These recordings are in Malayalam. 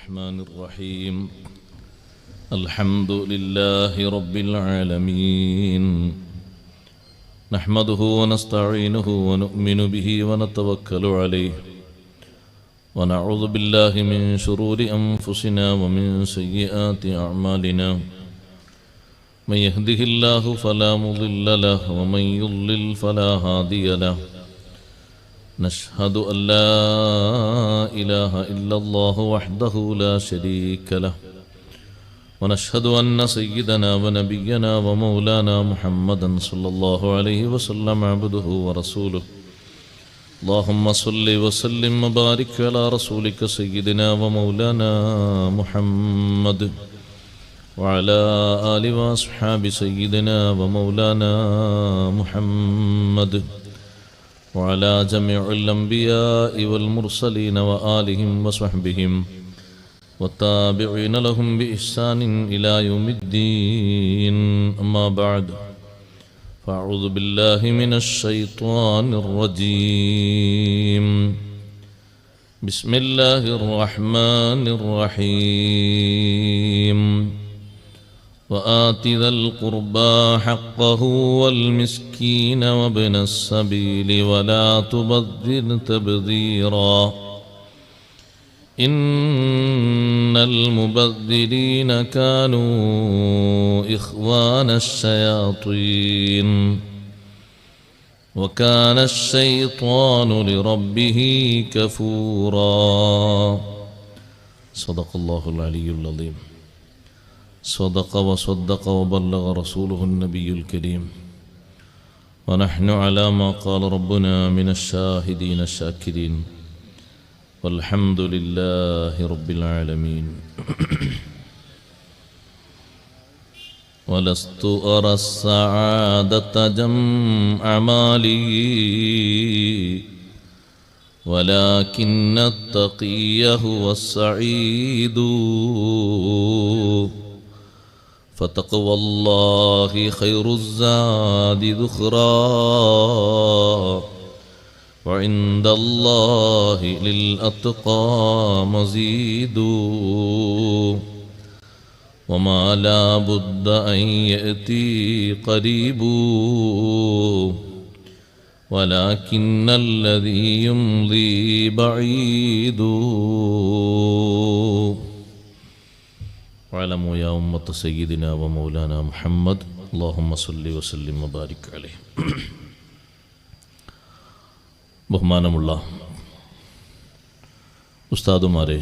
الرحمن الرحيم الحمد لله رب العالمين نحمده ونستعينه ونؤمن به ونتوكل عليه ونعوذ بالله من شرور أنفسنا ومن سيئات أعمالنا من يهده الله فلا مضل له ومن يضلل فلا هادي له نشهد أن لا إله إلا الله وحده لا شريك له ونشهد أن سيدنا ونبينا ومولانا محمدا صلى الله عليه وسلم عبده ورسوله اللهم صل وسلم وبارك على رسولك سيدنا ومولانا محمد وعلى آل وأصحاب سيدنا ومولانا محمد وعلى جميع الأنبياء والمرسلين وآلهم وصحبهم والتابعين لهم بإحسان إلى يوم الدين أما بعد فأعوذ بالله من الشيطان الرجيم بسم الله الرحمن الرحيم وآت ذا القربى حقه والمسكين وابن السبيل ولا تبذر تبذيرا إن المبذرين كانوا إخوان الشياطين وكان الشيطان لربه كفورا صدق الله العلي العظيم صدق وصدق وبلغ رسوله النبي الكريم ونحن على ما قال ربنا من الشاهدين الشاكرين والحمد لله رب العالمين ولست أرى السعادة جمع مالي ولكن التقي هو السعيد فتقوى الله خير الزاد ذخرا وعند الله للأتقى مزيد وما لا بد أن يأتي قريب ولكن الذي يمضي بعيد واعلموا يا أمة سيدنا ومولانا محمد اللهم صل وسلم وبارك عليه. ബഹുമാനമുള്ള ഉസ്താദുമാരെ,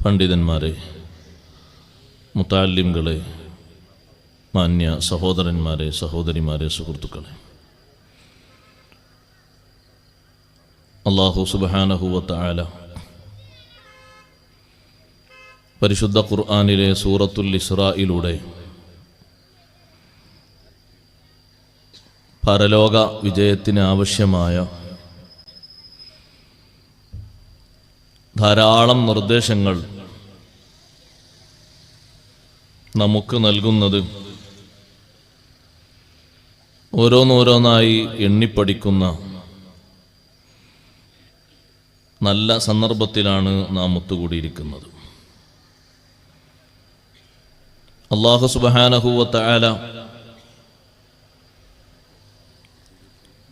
പണ്ഡിതന്മാരെ, മുതഅല്ലിംകളെ, മാന്യ സഹോദരന്മാരെ, സഹോദരിമാരെ, സുഹൃത്തുക്കളെ, അല്ലാഹു സുബ്ഹാനഹു വ തആല പരിശുദ്ധ ഖുർആനിലെ സൂറത്തുൽ ഇസ്രായിലൂടെ പരലോക വിജയത്തിന് ആവശ്യമായ ധാരാളം നിർദ്ദേശങ്ങൾ നമുക്ക് നൽകുന്നത് ഓരോന്നോരോന്നായി എണ്ണിപ്പടിക്കുന്ന നല്ല സന്ദർഭത്തിലാണ് നാം ഒത്തുകൂടിയിരിക്കുന്നത്. അല്ലാഹു സുബ്ഹാനഹു വ തആല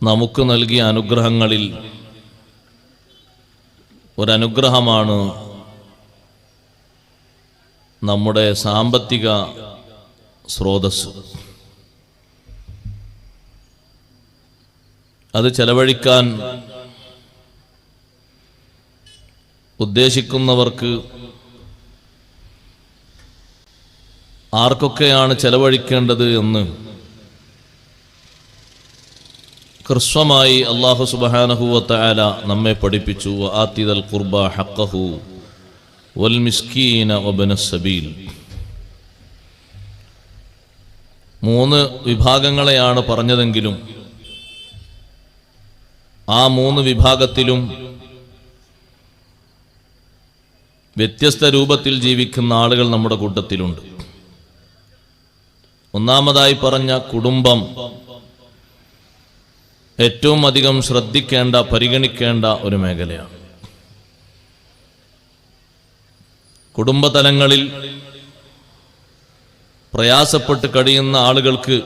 നമുക്ക് നൽകിയ അനുഗ്രഹങ്ങളിൽ ഒരനുഗ്രഹമാണ് നമ്മുടെ സാമ്പത്തിക സ്രോതസ്. അത് ചെലവഴിക്കാൻ ഉദ്ദേശിക്കുന്നവർക്ക് ആർക്കൊക്കെയാണ് ചെലവഴിക്കേണ്ടത് എന്ന് ഹ്രസ്വമായി അല്ലാഹു സുബ്ഹാനഹു വ തആല നമ്മെ പഠിപ്പിച്ചു. വആതി ദൽ ഖുർബ ഹഖഹു വൽ മിസ്കീന വബ്നസ് സബീൽ. 3 വിഭാഗങ്ങളെയാണ് പറഞ്ഞതെങ്കിലും ആ 3 വിഭാഗത്തിലും വ്യത്യസ്ത രൂപത്തിൽ ജീവിക്കുന്ന ആളുകൾ നമ്മുടെ കൂട്ടത്തിലുണ്ട്. ഒന്നാമതായി പറഞ്ഞ കുടുംബം ഏറ്റവും അധികം ശ്രദ്ധിക്കേണ്ട പരിഗണിക്കേണ്ട ഒരു മേഖലയാണ്. കുടുംബതലങ്ങളിൽ പ്രയാസപ്പെട്ട് കഴിയുന്ന ആളുകൾക്ക്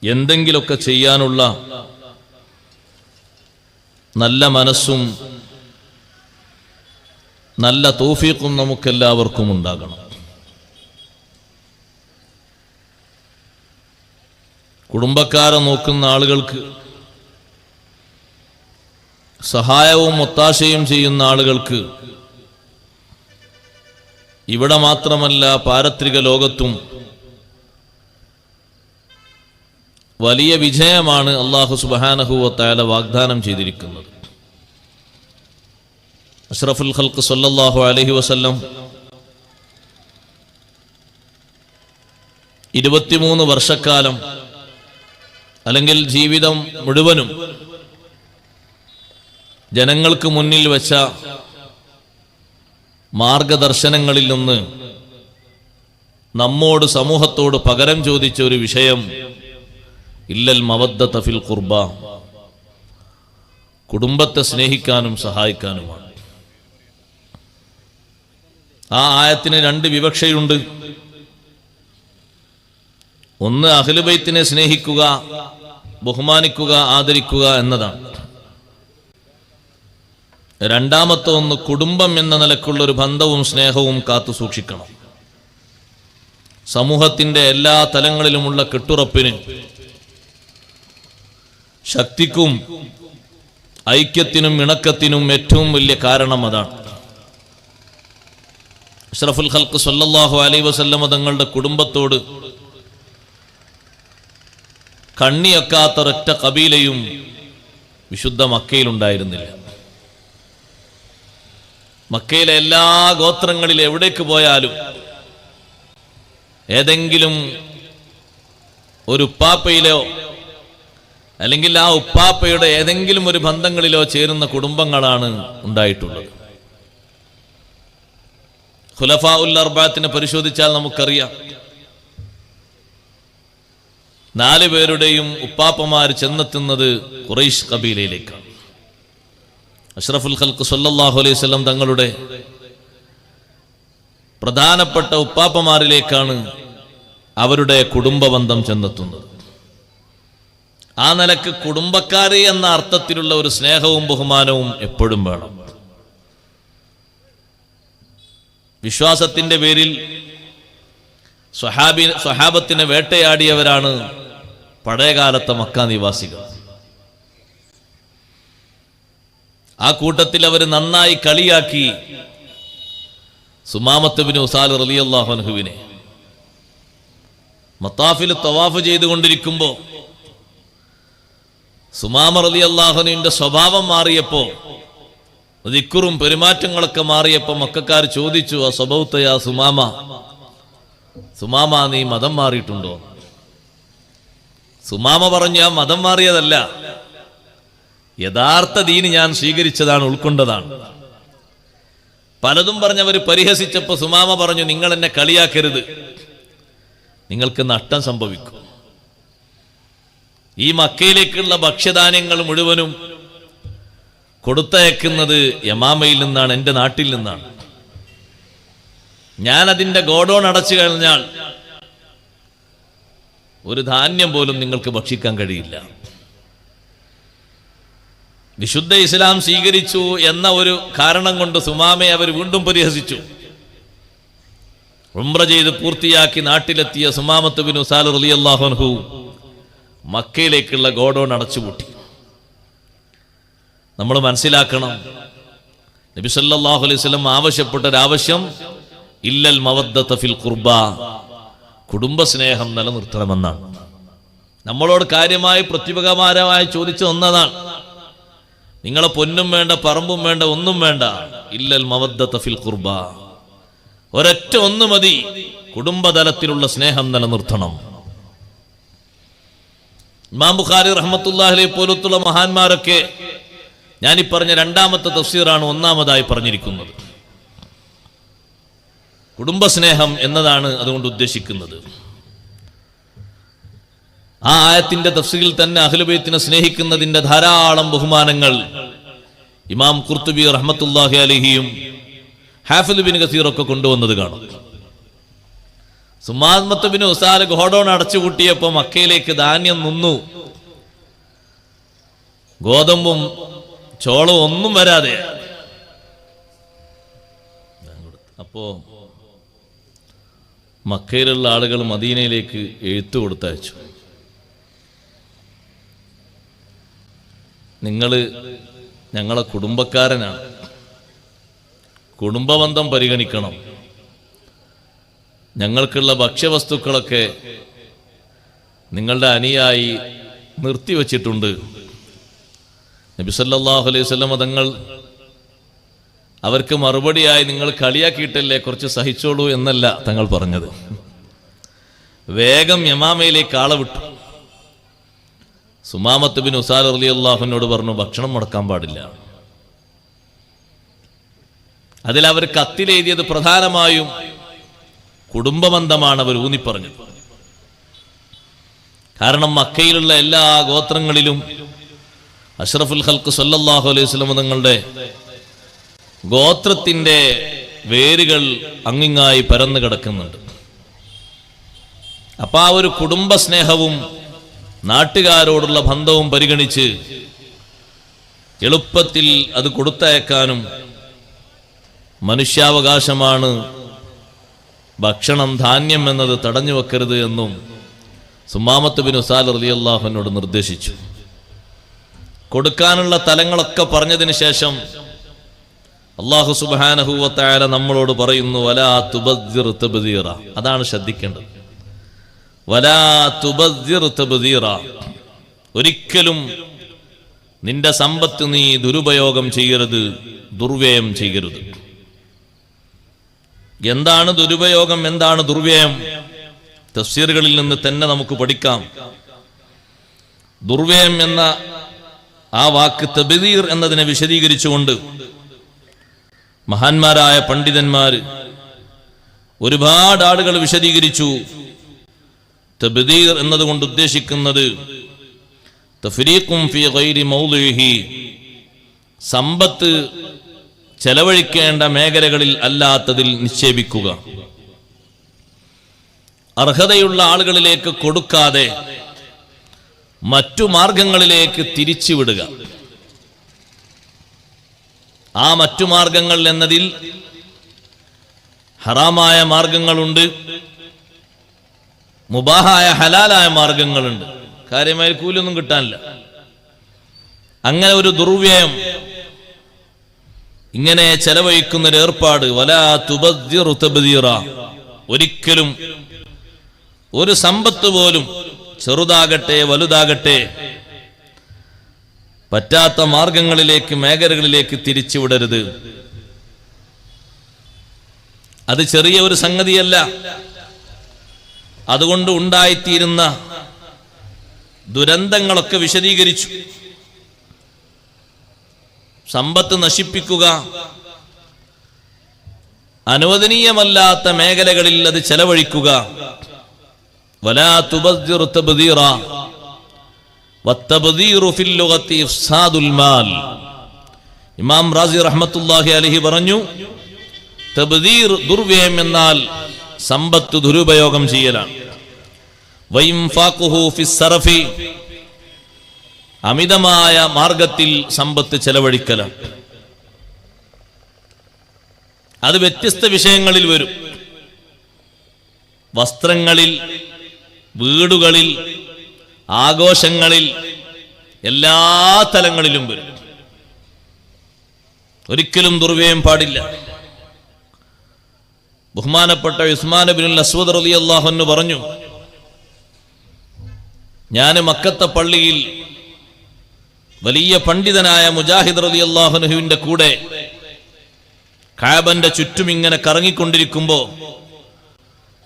എന്തെങ്കിലുമൊക്കെ ചെയ്യാനുള്ള നല്ല മനസ്സും നല്ല തൗഫീഖും നമുക്കെല്ലാവർക്കും ഉണ്ടാകണം. കുടുംബക്കാരെ നോക്കുന്ന ആളുകൾക്ക്, സഹായവും ഒത്താശയും ചെയ്യുന്ന ആളുകൾക്ക് ഇവിടെ മാത്രമല്ല പാരത്രിക ലോകത്തും വലിയ വിജയമാണ് അല്ലാഹു സുബ്ഹാനഹു വ തആല വാഗ്ദാനം ചെയ്തിരിക്കുന്നത്. അഷ്റഫുൽ ഖൽഖ് സല്ലല്ലാഹു അലൈഹി വസല്ലം 23 വർഷക്കാലം അല്ലെങ്കിൽ ജീവിതം മുഴുവനും ജനങ്ങൾക്ക് മുന്നിൽ വെച്ച മാർഗദർശനങ്ങളിൽ നിന്ന് നമ്മോട്, സമൂഹത്തോട് പകരം ചോദിച്ച ഒരു വിഷയം ഇല്ലൽ മവദ്ദത ഫിൽ ഖുർബ, കുടുംബത്തെ സ്നേഹിക്കാനും സഹായിക്കാനുമാണ്. ആ ആയത്തിന് 2 വിവക്ഷയുണ്ട്. ഒന്ന് അഹ്ലു ബൈത്തിനെ സ്നേഹിക്കുക, ബഹുമാനിക്കുക, ആദരിക്കുക എന്നതാണ്. രണ്ടാമത്തെ ഒന്ന് കുടുംബം എന്ന നിലക്കുള്ള ഒരു ബന്ധവും സ്നേഹവും കാത്തു സൂക്ഷിക്കണം. സമൂഹത്തിന്റെ എല്ലാ തലങ്ങളിലുമുള്ള കെട്ടുറപ്പിന്, ശക്തിക്കും ഐക്യത്തിനും ഇണക്കത്തിനും ഏറ്റവും വലിയ കാരണം അതാണ്. അഷ്റഫുൽ ഖൽഖ് സല്ലല്ലാഹു അലൈഹി വസല്ലം തങ്ങളുടെ കുടുംബത്തോട് കണ്ണിയക്കാത്ത ഒരൊറ്റ കബീലയും വിശുദ്ധ മക്കയിലുണ്ടായിരുന്നില്ല. മക്കയിലെ എല്ലാ ഗോത്രങ്ങളിൽ എവിടേക്ക് പോയാലും ഏതെങ്കിലും ഒരു ഉപ്പാപ്പയിലോ അല്ലെങ്കിൽ ആ ഉപ്പാപ്പയുടെ ഏതെങ്കിലും ഒരു ബന്ധങ്ങളിലോ ചേരുന്ന കുടുംബങ്ങളാണ് ഉണ്ടായിട്ടുള്ളത്. ഖുലഫാഉൽ അർബഅത്തിനെ പരിശോധിച്ചാൽ നമുക്കറിയാം, 4 പേരുടെയും ഉപ്പാപ്പമാർ ചെന്നെത്തുന്നത് ഖുറൈശ് കബീലയിലേക്കാണ്. അഷ്റഫുൽ ഖൽഖ് സല്ലല്ലാഹു അലൈഹി വസല്ലം തങ്ങളുടെ പ്രധാനപ്പെട്ട ഉപ്പാപ്പമാരിലേക്കാണ് അവരുടെ കുടുംബബന്ധം ചെന്നെത്തുന്നത്. ആ നിലക്ക് കുടുംബക്കാരെ എന്ന അർത്ഥത്തിലുള്ള ഒരു സ്നേഹവും ബഹുമാനവും എപ്പോഴും വേണം. വിശ്വാസത്തിന്റെ പേരിൽ സ്വഹാബത്തിനെ വേട്ടയാടിയവരാണ് പഴയകാലത്തെ മക്ക നിവാസികൾ. ആ കൂട്ടത്തിൽ അവർ നന്നായി കളിയാക്കി സുമാമത്ത് ബിൻ ഉസാൽ റളിയല്ലാഹു അൻഹുവിനെ. മത്താഫിൽ തവാഫ് ചെയ്തുകൊണ്ടിരിക്കുമ്പോ സുമാമ റളിയല്ലാഹു അൻഹുവിന്റെ സ്വഭാവം മാറിയപ്പോ, ദിക്റും പെരുമാറ്റങ്ങളൊക്കെ മാറിയപ്പോ മക്കക്കാർ ചോദിച്ചു, അസബൗത യാ സുമാമ, സുമാമ നീ മതം മാറിയിട്ടുണ്ടോ? സുമാമ പറഞ്ഞു, ഞാൻ മതം മാറിയതല്ല, യഥാർത്ഥ ദീന് ഞാൻ സ്വീകരിച്ചതാണ്, ഉൾക്കൊണ്ടതാണ്. പലതും പറഞ്ഞവർ പരിഹസിച്ചപ്പോ സുമാമ പറഞ്ഞു, നിങ്ങൾ എന്നെ കളിയാക്കരുത്, നിങ്ങൾക്ക് നഷ്ടം സംഭവിക്കും. ഈ മക്കയിലേക്കുള്ള ഭക്ഷ്യധാന്യങ്ങൾ മുഴുവനും കൊടുത്തയക്കുന്നത് യമാമയിൽ നിന്നാണ്, എൻ്റെ നാട്ടിൽ നിന്നാണ്. ഞാൻ അതിൻ്റെ ഗോഡൗൺ അടച്ചു കഴിഞ്ഞാൽ ഒരു ധാന്യം പോലും നിങ്ങൾക്ക് ഭക്ഷിക്കാൻ കഴിയില്ല. വിശുദ്ധ ഇസ്ലാം സ്വീകരിച്ചു എന്ന ഒരു കാരണം കൊണ്ട് സുമാമയെ അവർ വീണ്ടും പരിഹസിച്ചു. ഉംറ ചെയ്ത് പൂർത്തിയാക്കി നാട്ടിലെത്തിയ സുമാമത്ത് ബിൻ ഉസാൽ റളിയല്ലാഹു അൻഹു മക്കയിലേക്കുള്ള ഗോഡൗൺ അടച്ചുപൂട്ടി. നമ്മൾ മനസ്സിലാക്കണം, നബി സല്ലല്ലാഹു അലൈഹി വസല്ലം ആവശ്യപ്പെട്ട ഒരാവശ്യം ഇല്ലൽ മവദ്ദത ഫിൽ ഖുർബ, കുടുംബസ്നേഹം നിലനിർത്തണമെന്നാണ്. നമ്മളോട് കാര്യമായി പ്രത്യുപകാരമായി ചോദിച്ച ഒന്നതാണ്, നിങ്ങളെ പൊന്നും വേണ്ട, പറമ്പും വേണ്ട, ഒന്നും വേണ്ട, ഇല്ലൽ മവദ്ദത ഫിൽ ഖുർബ, ഒരൊറ്റ ഒന്ന് മതി, കുടുംബതലത്തിലുള്ള സ്നേഹം നിലനിർത്തണം. ഇമാം ബുഖാരി റഹ്മത്തുള്ളാഹി അലൈഹി പോലത്തുള്ള മഹാന്മാരൊക്കെ ഞാനീ പറഞ്ഞ രണ്ടാമത്തെ തഫ്സീറാണ് ഒന്നാമതായി പറഞ്ഞിരിക്കുന്നത്. കുടുംബസ്നേഹം എന്നതാണ് അതുകൊണ്ട് ഉദ്ദേശിക്കുന്നത്. ആ ആയത്തിന്റെ തഫ്സീറിൽ തന്നെ അഹ്ലു ബൈത്തിനെ സ്നേഹിക്കുന്നതിന്റെ ധാരാളം ബഹുമാനങ്ങൾ ഇമാം ഖുർത്തുബി റഹ്മത്തുള്ളാഹി അലൈഹിയും ഹാഫിദ് ബിൻ കസീറൊക്കെ കൊണ്ടുവന്നത് കാണും. സുമാമത്ത് ബിൻ ഉസാൽ ഗോഡൌൺ അടച്ചുപൂട്ടിയപ്പോൾ മക്കയിലേക്ക് ധാന്യം നിന്നു, ഗോതമ്പും ചോളവും ഒന്നും വരാതെ. അപ്പോ മക്കയിലുള്ള ആളുകൾ മദീനയിലേക്ക് എഴുത്തു കൊടുത്തയച്ചു, നിങ്ങൾ ഞങ്ങളെ കുടുംബക്കാരനാണ്, കുടുംബബന്ധം പരിഗണിക്കണം, ഞങ്ങൾക്കുള്ള ഭക്ഷ്യവസ്തുക്കളൊക്കെ നിങ്ങളുടെ അനുയായി നിർത്തിവച്ചിട്ടുണ്ട്. നബി സല്ലല്ലാഹു അലൈഹി വസല്ലം തങ്ങൾ അവർക്ക് മറുപടിയായി നിങ്ങൾ കളിയാക്കിയിട്ടല്ലേ, കുറച്ച് സഹിച്ചോളൂ എന്നല്ല തങ്ങൾ പറഞ്ഞത്. വേഗം യമാമയിലേക്ക് ആളെ വിട്ടു. സുമാമത്ത് ബിൻ ഉസാൽ റളിയല്ലാഹുവിനോട് പറഞ്ഞു, ഭക്ഷണം മുടക്കാൻ പാടില്ല. അതിൽ അവർ കത്തിലെഴുതിയത് പ്രധാനമായും കുടുംബബന്ധമാണ് അവർ ഊന്നിപ്പറഞ്ഞത്. കാരണം മക്കയിലുള്ള എല്ലാ ഗോത്രങ്ങളിലും അഷ്റഫുൽ ഖൽഖ് സല്ലല്ലാഹു അലൈഹി വസല്ലം തങ്ങളുടെ ഗോത്രത്തിന്റെ വേരുകൾ അങ്ങിങ്ങായി പരന്നു കിടക്കുന്നുണ്ട്. അപ്പൊ ആ ഒരു കുടുംബ സ്നേഹവും നാട്ടുകാരോടുള്ള ബന്ധവും പരിഗണിച്ച് എളുപ്പത്തിൽ അത് കൊടുത്തയക്കാനും, മനുഷ്യാവകാശമാണ് ഭക്ഷണം ധാന്യം എന്നത് തടഞ്ഞു വെക്കരുത് എന്നും സുമാമത്ത് ബിൻ ഉസാൽ റളിയല്ലാഹു അൻഹു നിർദ്ദേശിച്ചു. കൊടുക്കാനുള്ള തലങ്ങളൊക്കെ പറഞ്ഞതിന് ശേഷം അല്ലാഹു സുബ്ഹാനഹു വ തആല നമ്മളോട് പറയുന്നു, വലാ തുബദ്ദിർ തബ്ദീറ. അതാണ് ശ്രദ്ധിക്കേണ്ടത്. വലാ തുബദ്ദിർ തബ്ദീറ. ഒരിക്കലും നിന്റെ സമ്പത്ത് നീ ദുരുപയോഗം ചെയ്യരുത്, ദുർവ്യയം ചെയ്യരുത്. എന്താണ് ദുരുപയോഗം, എന്താണ് ദുർവ്യയം? തഫ്സീറുകളിൽ നിന്ന് തന്നെ നമുക്ക് പഠിക്കാം. ദുർവ്യയം എന്ന ആ വാക്ക് തബ്ദീർ എന്നതിനെ വിശദീകരിച്ചുകൊണ്ട് മഹാന്മാരായ പണ്ഡിതന്മാർ ഒരുപാട് ആളുകൾ വിശദീകരിച്ചു. തബ്ദീർ എന്നതുകൊണ്ട് ഉദ്ദേശിക്കുന്നത് തഫ്രീഖും ഫീ ഗൈരി മൗദിഇഹി, സമ്പത്ത് ചെലവഴിക്കേണ്ട മേഖലകളിൽ അല്ലാത്തതിൽ നിക്ഷേപിക്കുക, അർഹതയുള്ള ആളുകളിലേക്ക് കൊടുക്കാതെ മറ്റു മാർഗങ്ങളിലേക്ക് തിരിച്ചുവിടുക. ആ മറ്റു മാർഗങ്ങൾ എന്നതിൽ ഹറാമായ മാർഗങ്ങളുണ്ട്, മുബാഹായ ഹലാലായ മാർഗങ്ങളുണ്ട്. കാര്യമായ കൂലൊന്നും കിട്ടാനില്ല. അങ്ങനെ ഒരു ദുർവ്യയം, ഇങ്ങനെ ചെലവഴിക്കുന്നൊരു ഏർപ്പാട്, വലാ തുബദ്ദിറു തബ്ദീറ. ഒരിക്കലും ഒരു സമ്പത്ത് പോലും, ചെറുതാകട്ടെ വലുതാകട്ടെ, പറ്റാത്ത മാർഗങ്ങളിലേക്ക് മേഖലകളിലേക്ക് തിരിച്ചുവിടരുത്. അത് ചെറിയ ഒരു സംഗതിയല്ല. അതുകൊണ്ട് ഉണ്ടായിത്തീരുന്ന ദുരന്തങ്ങളൊക്കെ വിശദീകരിച്ചു. സമ്പത്ത് നശിപ്പിക്കുക, അനുവദനീയമല്ലാത്ത മേഖലകളിൽ അത് ചെലവഴിക്കുക. വലാ തുബദ്ദിർ തബ്ദീറ വത്തബ്ദീറു ഫിൽ ലുഗത്തി ഇഫ്സാദുൽ മാൽ. ഇമാം റാസി റഹ്മത്തുള്ളാഹി അലൈഹി പറഞ്ഞു, തബ്ദീർ ദുർവ്യയം എന്നാൽ സമ്പത്ത് ദുരുപയോഗം ചെയ്യലാണ്. വഇൻഫാഖുഹു ഫിസ് സർഫി, അമിതമായ മാർഗത്തിൽ സമ്പത്ത് ചെലവഴിക്കലാണ്. അത് വ്യത്യസ്ത വിഷയങ്ങളിൽ വരും. വസ്ത്രങ്ങളിൽ, വീടുകളിൽ, ആഘോഷങ്ങളിൽ, എല്ലാ തലങ്ങളിലും വരും. ഒരിക്കലും ദുർവ്യയം പാടില്ല. ബഹുമാനപ്പെട്ട ഉസ്മാൻ ഇബ്നുൽ അസ്വദ് റളിയല്ലാഹു അൻഹു പറഞ്ഞു, ഞാൻ മക്കത്തെ പള്ളിയിൽ വലിയ പണ്ഡിതനായ മുജാഹിദ് റളിയല്ലാഹു അൻഹുവിന്റെ കൂടെ കഅബന്റെ ചുറ്റും ഇങ്ങനെ കറങ്ങിക്കൊണ്ടിരിക്കുമ്പോ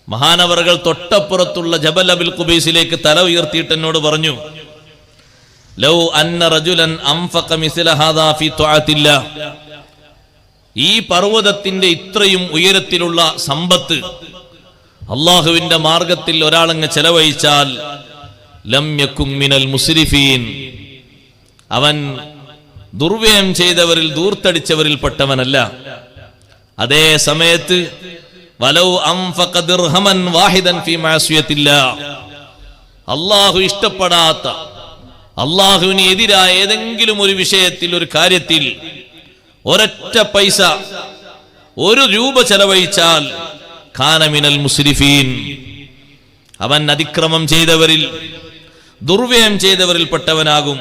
മഹാനവറുകൾ തൊട്ടപ്പുറത്തുള്ള ജബൽ അബിൽ ഖുബൈസിലേക്ക് തല ഉയർത്തിയിട്ട് എന്നോട് പറഞ്ഞു, ലൗ അന്ന റജുലൻ അൻഫഖ മിസ്ല ഹാദാ ഫീ തുഅത്തില്ലാഹ്, ഈ പർവ്വതത്തിന്റെ ഇത്രയും ഉയരത്തിലുള്ള സമ്പത്ത് അല്ലാഹുവിന്റെ മാർഗത്തിൽ ഒരാളങ്ങ് ചെലവഴിച്ചാൽ ലം യകും മിനൽ മുസ്രിഫീൻ, അവൻ ദുർവ്യയം ചെയ്തവരിൽ, ദൂർത്തടിച്ചവരിൽ പെട്ടവനല്ല. അതേ സമയത്ത് വലൗ അൻഫഖ ദിർഹമൻ വാഹിദൻ ഫീ മഅസിയത്തില്ലാഹ്, അല്ലാഹു ഇഷ്ടപ്പെടാത്ത, അല്ലാഹുവിന് എതിരായ ഏതെങ്കിലും ഒരു വിഷയത്തിൽ, ഒരു കാര്യത്തിൽ ഒരൊറ്റ പൈസ, ഒരു രൂപ ചെലവഴിച്ചാൽ കാന മിനൽ മുസ്രിഫീൻ, അവൻ അതിക്രമം ചെയ്തവരിൽ, ദുർവ്യയം ചെയ്തവരിൽ പെട്ടവനാകും.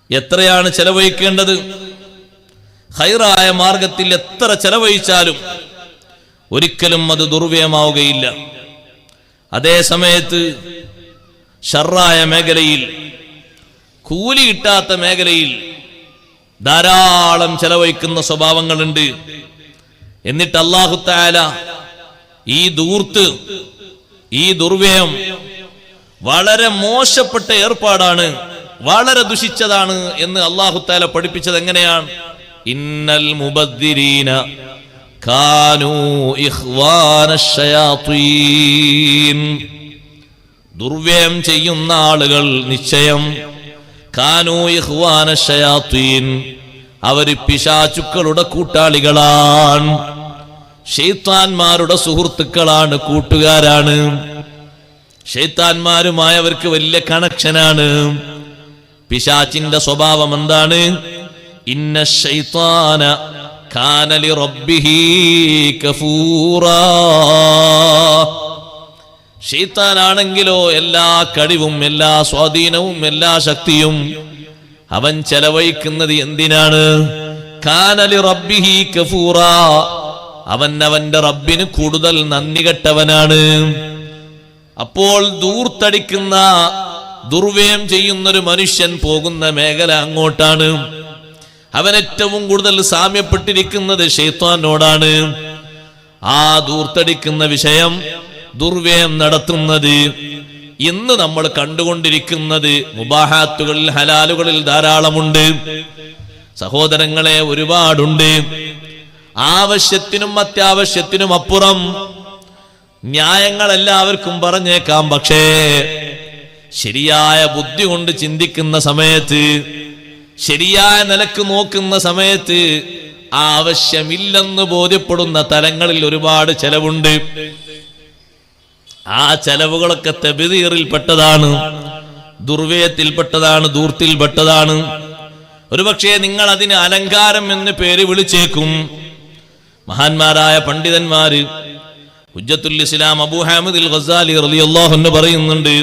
എത്രയാണ് ചെലവഴിക്കേണ്ടത്? ഖൈറായ മാർഗത്തിൽ എത്ര ചെലവഴിച്ചാലും ഒരിക്കലും അത് ദുർവ്യയമാവുകയില്ല. അതേ സമയത്ത് ഷർറായ മേഖലയിൽ, കൂലി കിട്ടാത്ത മേഖലയിൽ ധാരാളം ചെലവഴിക്കുന്ന സ്വഭാവങ്ങളുണ്ട്. എന്നിട്ട് അല്ലാഹു തആല ഈ ദൂർത്ത്, ഈ ദുർവ്യയം വളരെ മോശപ്പെട്ട ഏർപ്പാടാണ്, വളരെ ദുഷിച്ചതാണ് എന്ന് അല്ലാഹു തആല പഠിപ്പിച്ചത് എങ്ങനെയാണ്? ഇന്നൽ മുബദ്ദിരീന കാനൂ ഇഖ്വാനശ് ശയാത്തീൻ, ദുർവ്യയം ചെയ്യുന്ന ആളുകൾ നിശ്ചയം കാനൂ ഇഖ്വാനശ് ശയാത്തീൻ, അവര് പിശാചുക്കളുടെ കൂട്ടാളികളാണ്, ശൈത്താന്മാരുടെ സുഹൃത്തുക്കളാണ്, കൂട്ടുകാരാണ്. ശൈത്താന്മാരുമായി അവർക്ക് വലിയ കണക്ഷനാണ്. പിശാചിന്റെ സ്വഭാവം എന്താണ്? ഇന്ന ശൈത്താന കാന ലിറബ്ബിഹി കഫൂറാ, ശൈത്താനാണെങ്കിലോ എല്ലാ കഴിവും, എല്ലാ സ്വാധീനവും, എല്ലാ ശക്തിയും അവൻ ചെലവഴിക്കുന്നത് എന്തിനാണ്? കാന ലിറബ്ബിഹി കഫൂറാ, അവൻ അവന്റെ റബ്ബിന് കൂടുതൽ നന്ദി കെട്ടവനാണ്. അപ്പോൾ ദൂർത്തടിക്കുന്ന, ദുർവ്യയം ചെയ്യുന്നൊരു മനുഷ്യൻ പോകുന്ന മേഖല അങ്ങോട്ടാണ്. അവൻ ഏറ്റവും കൂടുതൽ സാമ്യപ്പെട്ടിരിക്കുന്നത് ശൈത്താനോടാണ്. ആ ദൂർത്തടിക്കുന്ന വിഷയം, ദുർവ്യയം നടത്തുന്നത് ഇന്ന് നമ്മൾ കണ്ടുകൊണ്ടിരിക്കുന്നത് മുബാഹാത്തുകളിൽ, ഹലാലുകളിൽ ധാരാളമുണ്ട് സഹോദരങ്ങളെ, ഒരുപാടുണ്ട്. ആവശ്യത്തിനും അത്യാവശ്യത്തിനും അപ്പുറം ന്യായങ്ങൾ എല്ലാവർക്കും പറഞ്ഞേക്കാം. പക്ഷേ ശരിയായ ബുദ്ധി കൊണ്ട് ചിന്തിക്കുന്ന സമയത്ത്, ശരിയായ നിലക്ക് നോക്കുന്ന സമയത്ത് ആവശ്യമില്ലെന്ന് ബോധ്യപ്പെടുന്ന തലങ്ങളിൽ ഒരുപാട് ചെലവുണ്ട്. ആ ചെലവുകളൊക്കെ തബ്ദീറിൽപ്പെട്ടതാണ്, ദുർവ്യയത്തിൽപ്പെട്ടതാണ്, ദൂർത്തിൽപ്പെട്ടതാണ്. ഒരുപക്ഷെ നിങ്ങൾ അതിന് അലങ്കാരം എന്ന് പേര് വിളിച്ചേക്കും. മഹാന്മാരായ പണ്ഡിതന്മാര്, ഹുജ്ജത്തുൽ ഇസ്ലാം അബൂ ഹാമിദ് അൽ ഗസാലി റളിയല്ലാഹു അൻഹു പറയുന്നുണ്ട്,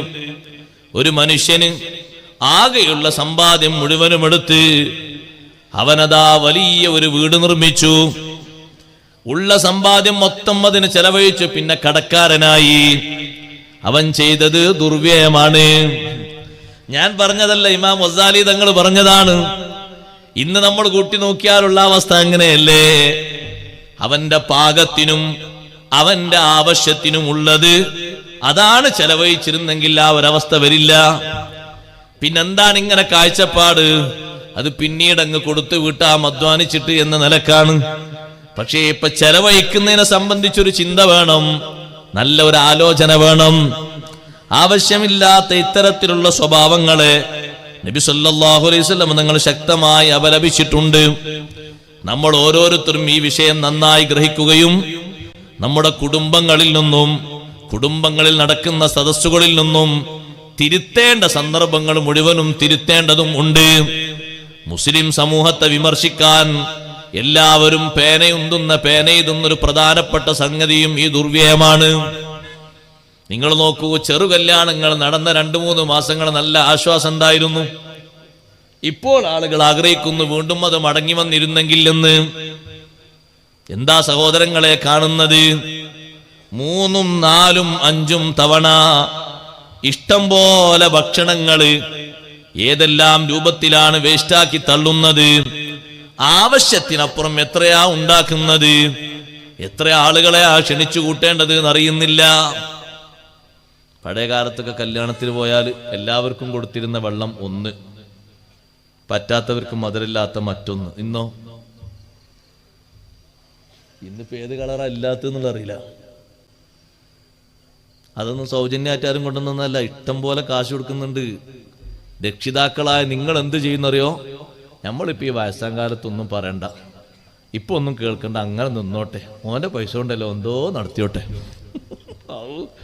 ഒരു മനുഷ്യന് ആകെയുള്ള സമ്പാദ്യം മുഴുവനും എടുത്ത് അവനതാ വലിയ ഒരു വീട് നിർമ്മിച്ചു. ഉള്ള സമ്പാദ്യം മൊത്തം അതിന് ചെലവഴിച്ചു. പിന്നെ കടക്കാരനായി. അവൻ ചെയ്തത് ദുർവ്യയമാണ്. ഞാൻ പറഞ്ഞതല്ല, ഇമാം ഗസാലി തങ്ങൾ പറഞ്ഞതാണ്. ഇന്ന് നമ്മൾ കൂട്ടി നോക്കിയാലുള്ള അവസ്ഥ അങ്ങനെയല്ലേ? അവന്റെ പാകത്തിനും അവന്റെ ആവശ്യത്തിനും ഉള്ളത് അതാണ് ചെലവഴിച്ചിരുന്നെങ്കിൽ ആ ഒരവസ്ഥ വരില്ല. പിന്നെന്താണ് ഇങ്ങനെ കാഴ്ചപ്പാട്? അത് പിന്നീട് അങ്ങ് കൊടുത്തു വിട്ടാം, അധ്വാനിച്ചിട്ട് എന്ന നിലക്കാണ്. പക്ഷേ ഇപ്പൊ ചെലവഴിക്കുന്നതിനെ സംബന്ധിച്ചൊരു ചിന്ത വേണം, നല്ല ഒരു ആലോചന വേണം. ആവശ്യമില്ലാത്ത ഇത്തരത്തിലുള്ള സ്വഭാവങ്ങളെ നബി സല്ലല്ലാഹു അലൈഹി വസല്ലം തങ്ങൾ ശക്തമായി അപലപിച്ചിട്ടുണ്ട്. നമ്മൾ ഓരോരുത്തരും ഈ വിഷയം നന്നായി ഗ്രഹിക്കുകയും നമ്മുടെ കുടുംബങ്ങളിൽ നിന്നും, കുടുംബങ്ങളിൽ നടക്കുന്ന സദസ്സുകളിൽ നിന്നും തിരുത്തേണ്ട സന്ദർഭങ്ങൾ മുഴുവനും തിരുത്തേണ്ടതും ഉണ്ട്. മുസ്ലിം സമൂഹത്തെ വിമർശിക്കാൻ എല്ലാവരും പേനയുന്നൊരു പ്രധാനപ്പെട്ട സംഗതിയും ഈ ദുർവ്യയമാണ്. നിങ്ങൾ നോക്കൂ, ചെറുകല്യാണങ്ങൾ നടന്ന 2-3 മാസങ്ങൾ നല്ല ആശ്വാസം ഉണ്ടായിരുന്നു. ഇപ്പോൾ ആളുകൾ ആഗ്രഹിക്കുന്നു വീണ്ടും അത് മടങ്ങി വന്നിരുന്നെങ്കിൽ എന്ന്. എന്താ സഹോദരങ്ങളെ കാണുന്നത്? 3, 4, 5 തവണ ഇഷ്ടം പോലെ ഭക്ഷണങ്ങള് ഏതെല്ലാം രൂപത്തിലാണ് വേസ്റ്റാക്കി തള്ളുന്നത്. ആവശ്യത്തിനപ്പുറം എത്രയാ ഉണ്ടാക്കുന്നത്, എത്ര ആളുകളെ ക്ഷണിച്ചു കൂട്ടേണ്ടത് എന്നറിയുന്നില്ല. പഴയ കാലത്തൊക്കെ കല്യാണത്തിന് പോയാൽ എല്ലാവർക്കും കൊടുത്തിരുന്ന വെള്ളം 1, പറ്റാത്തവർക്ക് മധുരമില്ലാത്ത മറ്റൊന്ന്. ഇന്നിപ്പോ ഏത് കളറാ ഇല്ലാത്തെന്നുള്ള അറിയില്ല. അതൊന്നും സൗജന്യമായിട്ടാരും കൊണ്ടുവന്നല്ല, ഇഷ്ടം പോലെ കാശ് കൊടുക്കുന്നുണ്ട്. രക്ഷിതാക്കളായ നിങ്ങൾ എന്ത് ചെയ്യുന്നറിയോ? നമ്മളിപ്പോ ഈ വയസ്സാം കാലത്തൊന്നും പറയണ്ട, ഇപ്പൊ ഒന്നും കേൾക്കണ്ട, അങ്ങനെ നിന്നോട്ടെ, മോന്റെ പൈസ കൊണ്ടല്ലോ എന്തോ നടത്തിയോട്ടെ.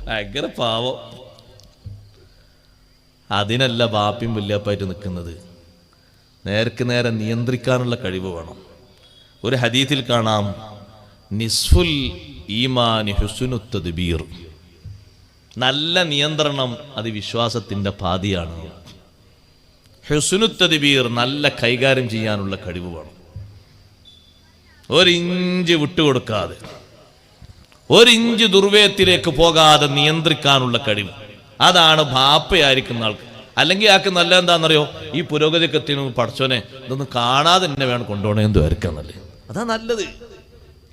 ഭയങ്കര പാവം. അതിനല്ല ബാപ്പിയും വല്യാപ്പായിട്ട് നിൽക്കുന്നത്. നേർക്ക് നേരെ നിയന്ത്രിക്കാനുള്ള കഴിവ് വേണം. ഒരു ഹദീസിൽ കാണാം, നിസ്ഫുൽ ഈമാനി ഹുസ്നു തദ്ബീർ, നല്ല നിയന്ത്രണം അത് വിശ്വാസത്തിന്റെ പാതിയാണ്. ഹുസ്നു തദ്ബീർ, നല്ല കൈകാര്യം ചെയ്യാനുള്ള കഴിവ് വേണം. ഒരിഞ്ച് വിട്ടുകൊടുക്കാതെ, ഒരിഞ്ച് ദുർവ്യയത്തിലേക്ക് പോകാതെ നിയന്ത്രിക്കാനുള്ള കഴിവ്, അതാണ് ബാപ്പയായിരിക്കുന്ന ആൾക്ക്. അല്ലെങ്കിൽ ആൾക്ക് നല്ല എന്താണെന്നറിയോ, ഈ പുരോഗതിയൊക്കെ എത്തിയ പഠിച്ചോനെ ഇതൊന്നും കാണാതെ തന്നെ വേണം കൊണ്ടുപോകണേന്ന് വരയ്ക്കാന്നല്ലേ, അതാ നല്ലത്.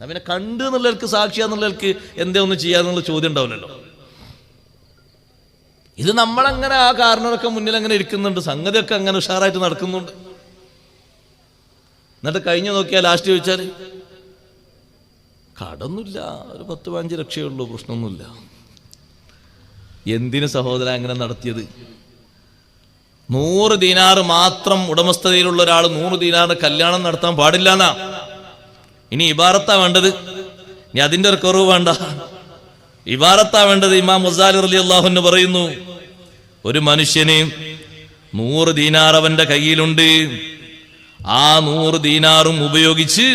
അവനെ കണ്ട് എന്നുള്ളവർക്ക്, സാക്ഷിയാന്നുള്ളവർക്ക് എന്തേ ഒന്നും ചെയ്യാന്നുള്ള ചോദ്യം ഉണ്ടാവില്ലല്ലോ. ഇത് നമ്മളങ്ങനെ ആ കാരണമൊക്കെ മുന്നിൽ അങ്ങനെ ഇരിക്കുന്നുണ്ട്, സംഗതിയൊക്കെ അങ്ങനെ ഉഷാറായിട്ട് നടക്കുന്നുണ്ട്. എന്നിട്ട് കഴിഞ്ഞു നോക്കിയാൽ ലാസ്റ്റ് ചോദിച്ചാൽ കടൊന്നുമില്ല, ഒരു 10-15 ലക്ഷമേ ഉള്ളൂ, പ്രശ്നമൊന്നുമില്ല. എന്തിന് സഹോദരൻ അങ്ങനെ നടത്തിയത്? 100 ദീനാറ് മാത്രം ഉടമസ്ഥതയിലുള്ള ഒരാൾ 100 ദീനാറിന് കല്യാണം നടത്താൻ പാടില്ലാന്നാ. ഇനി ഇബാറത്താ വേണ്ടത്, ഇനി അതിന്റെ ഒരു കുറവ് വേണ്ട, ഇബാറത്താ വേണ്ടത്. ഇമാം ഗസാലി റളിയല്ലാഹു അൻഹു പറയുന്നു, ഒരു മനുഷ്യന് 100 ദീനാർ അവന്റെ കയ്യിലുണ്ട്, ആ 100 ദീനാറും ഉപയോഗിച്ച്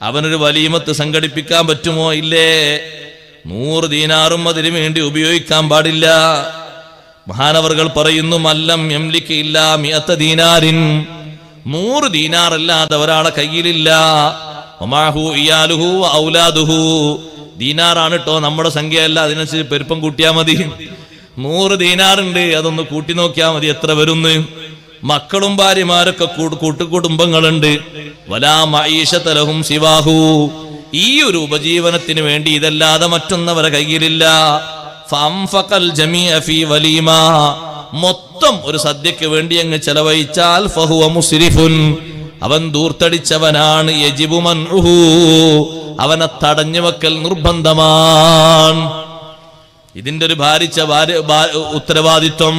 അവനൊരു വലീമത്ത് സംഘടിപ്പിക്കാൻ പറ്റുമോ? ഇല്ലേ. 100 ദീനാറും അതിനു വേണ്ടി ഉപയോഗിക്കാൻ പാടില്ല. മഹാനവറുകൾ പറയുന്നു, മല്ലം യംലിക് ഇല്ലാ 100 ദീനാരിൻ, 100 ദീനാർ അല്ലാതെ ഒരാളെ കയ്യിലില്ല. വമാഹു ഇയാലുഹു ഔലാദുഹു, ദീനാറാണ് കേട്ടോ, നമ്മുടെ സംഖ്യയല്ല, അതിനനുസരിച്ച് പെരുപ്പം കൂട്ടിയാൽ മതി. 100 ദീനാറുണ്ട്, അതൊന്ന് കൂട്ടി നോക്കിയാൽ മതി എത്ര വരുന്നു. മക്കളും ഭാര്യമാരൊക്കെ കൂട്ടുകുടുംബങ്ങളുണ്ട്. വലാ മഈശത ലഹും സിവാഹു, ഈ ഒരു ഉപജീവനത്തിന് വേണ്ടി ഇതല്ലാതെ മറ്റൊന്നവരെ കയ്യിലില്ല. ഫഅൻഫഖൽ ജമീഅ ഫീ വലീമ, മൊത്തം ഒരു സദ്യക്ക് വേണ്ടി അങ്ങ് ചെലവഴിച്ചാൽ ഫഹുവ മുസ്രിഫുൻ, അവൻ ദൂർത്തടിച്ചവനാണ്. യജിബു മൻഉഹു, അവനെ തടഞ്ഞു വെക്കൽ നിർബന്ധമാണ്. ഇതിന്റെ ഒരു ഭാരിച്ച ഉത്തരവാദിത്വം.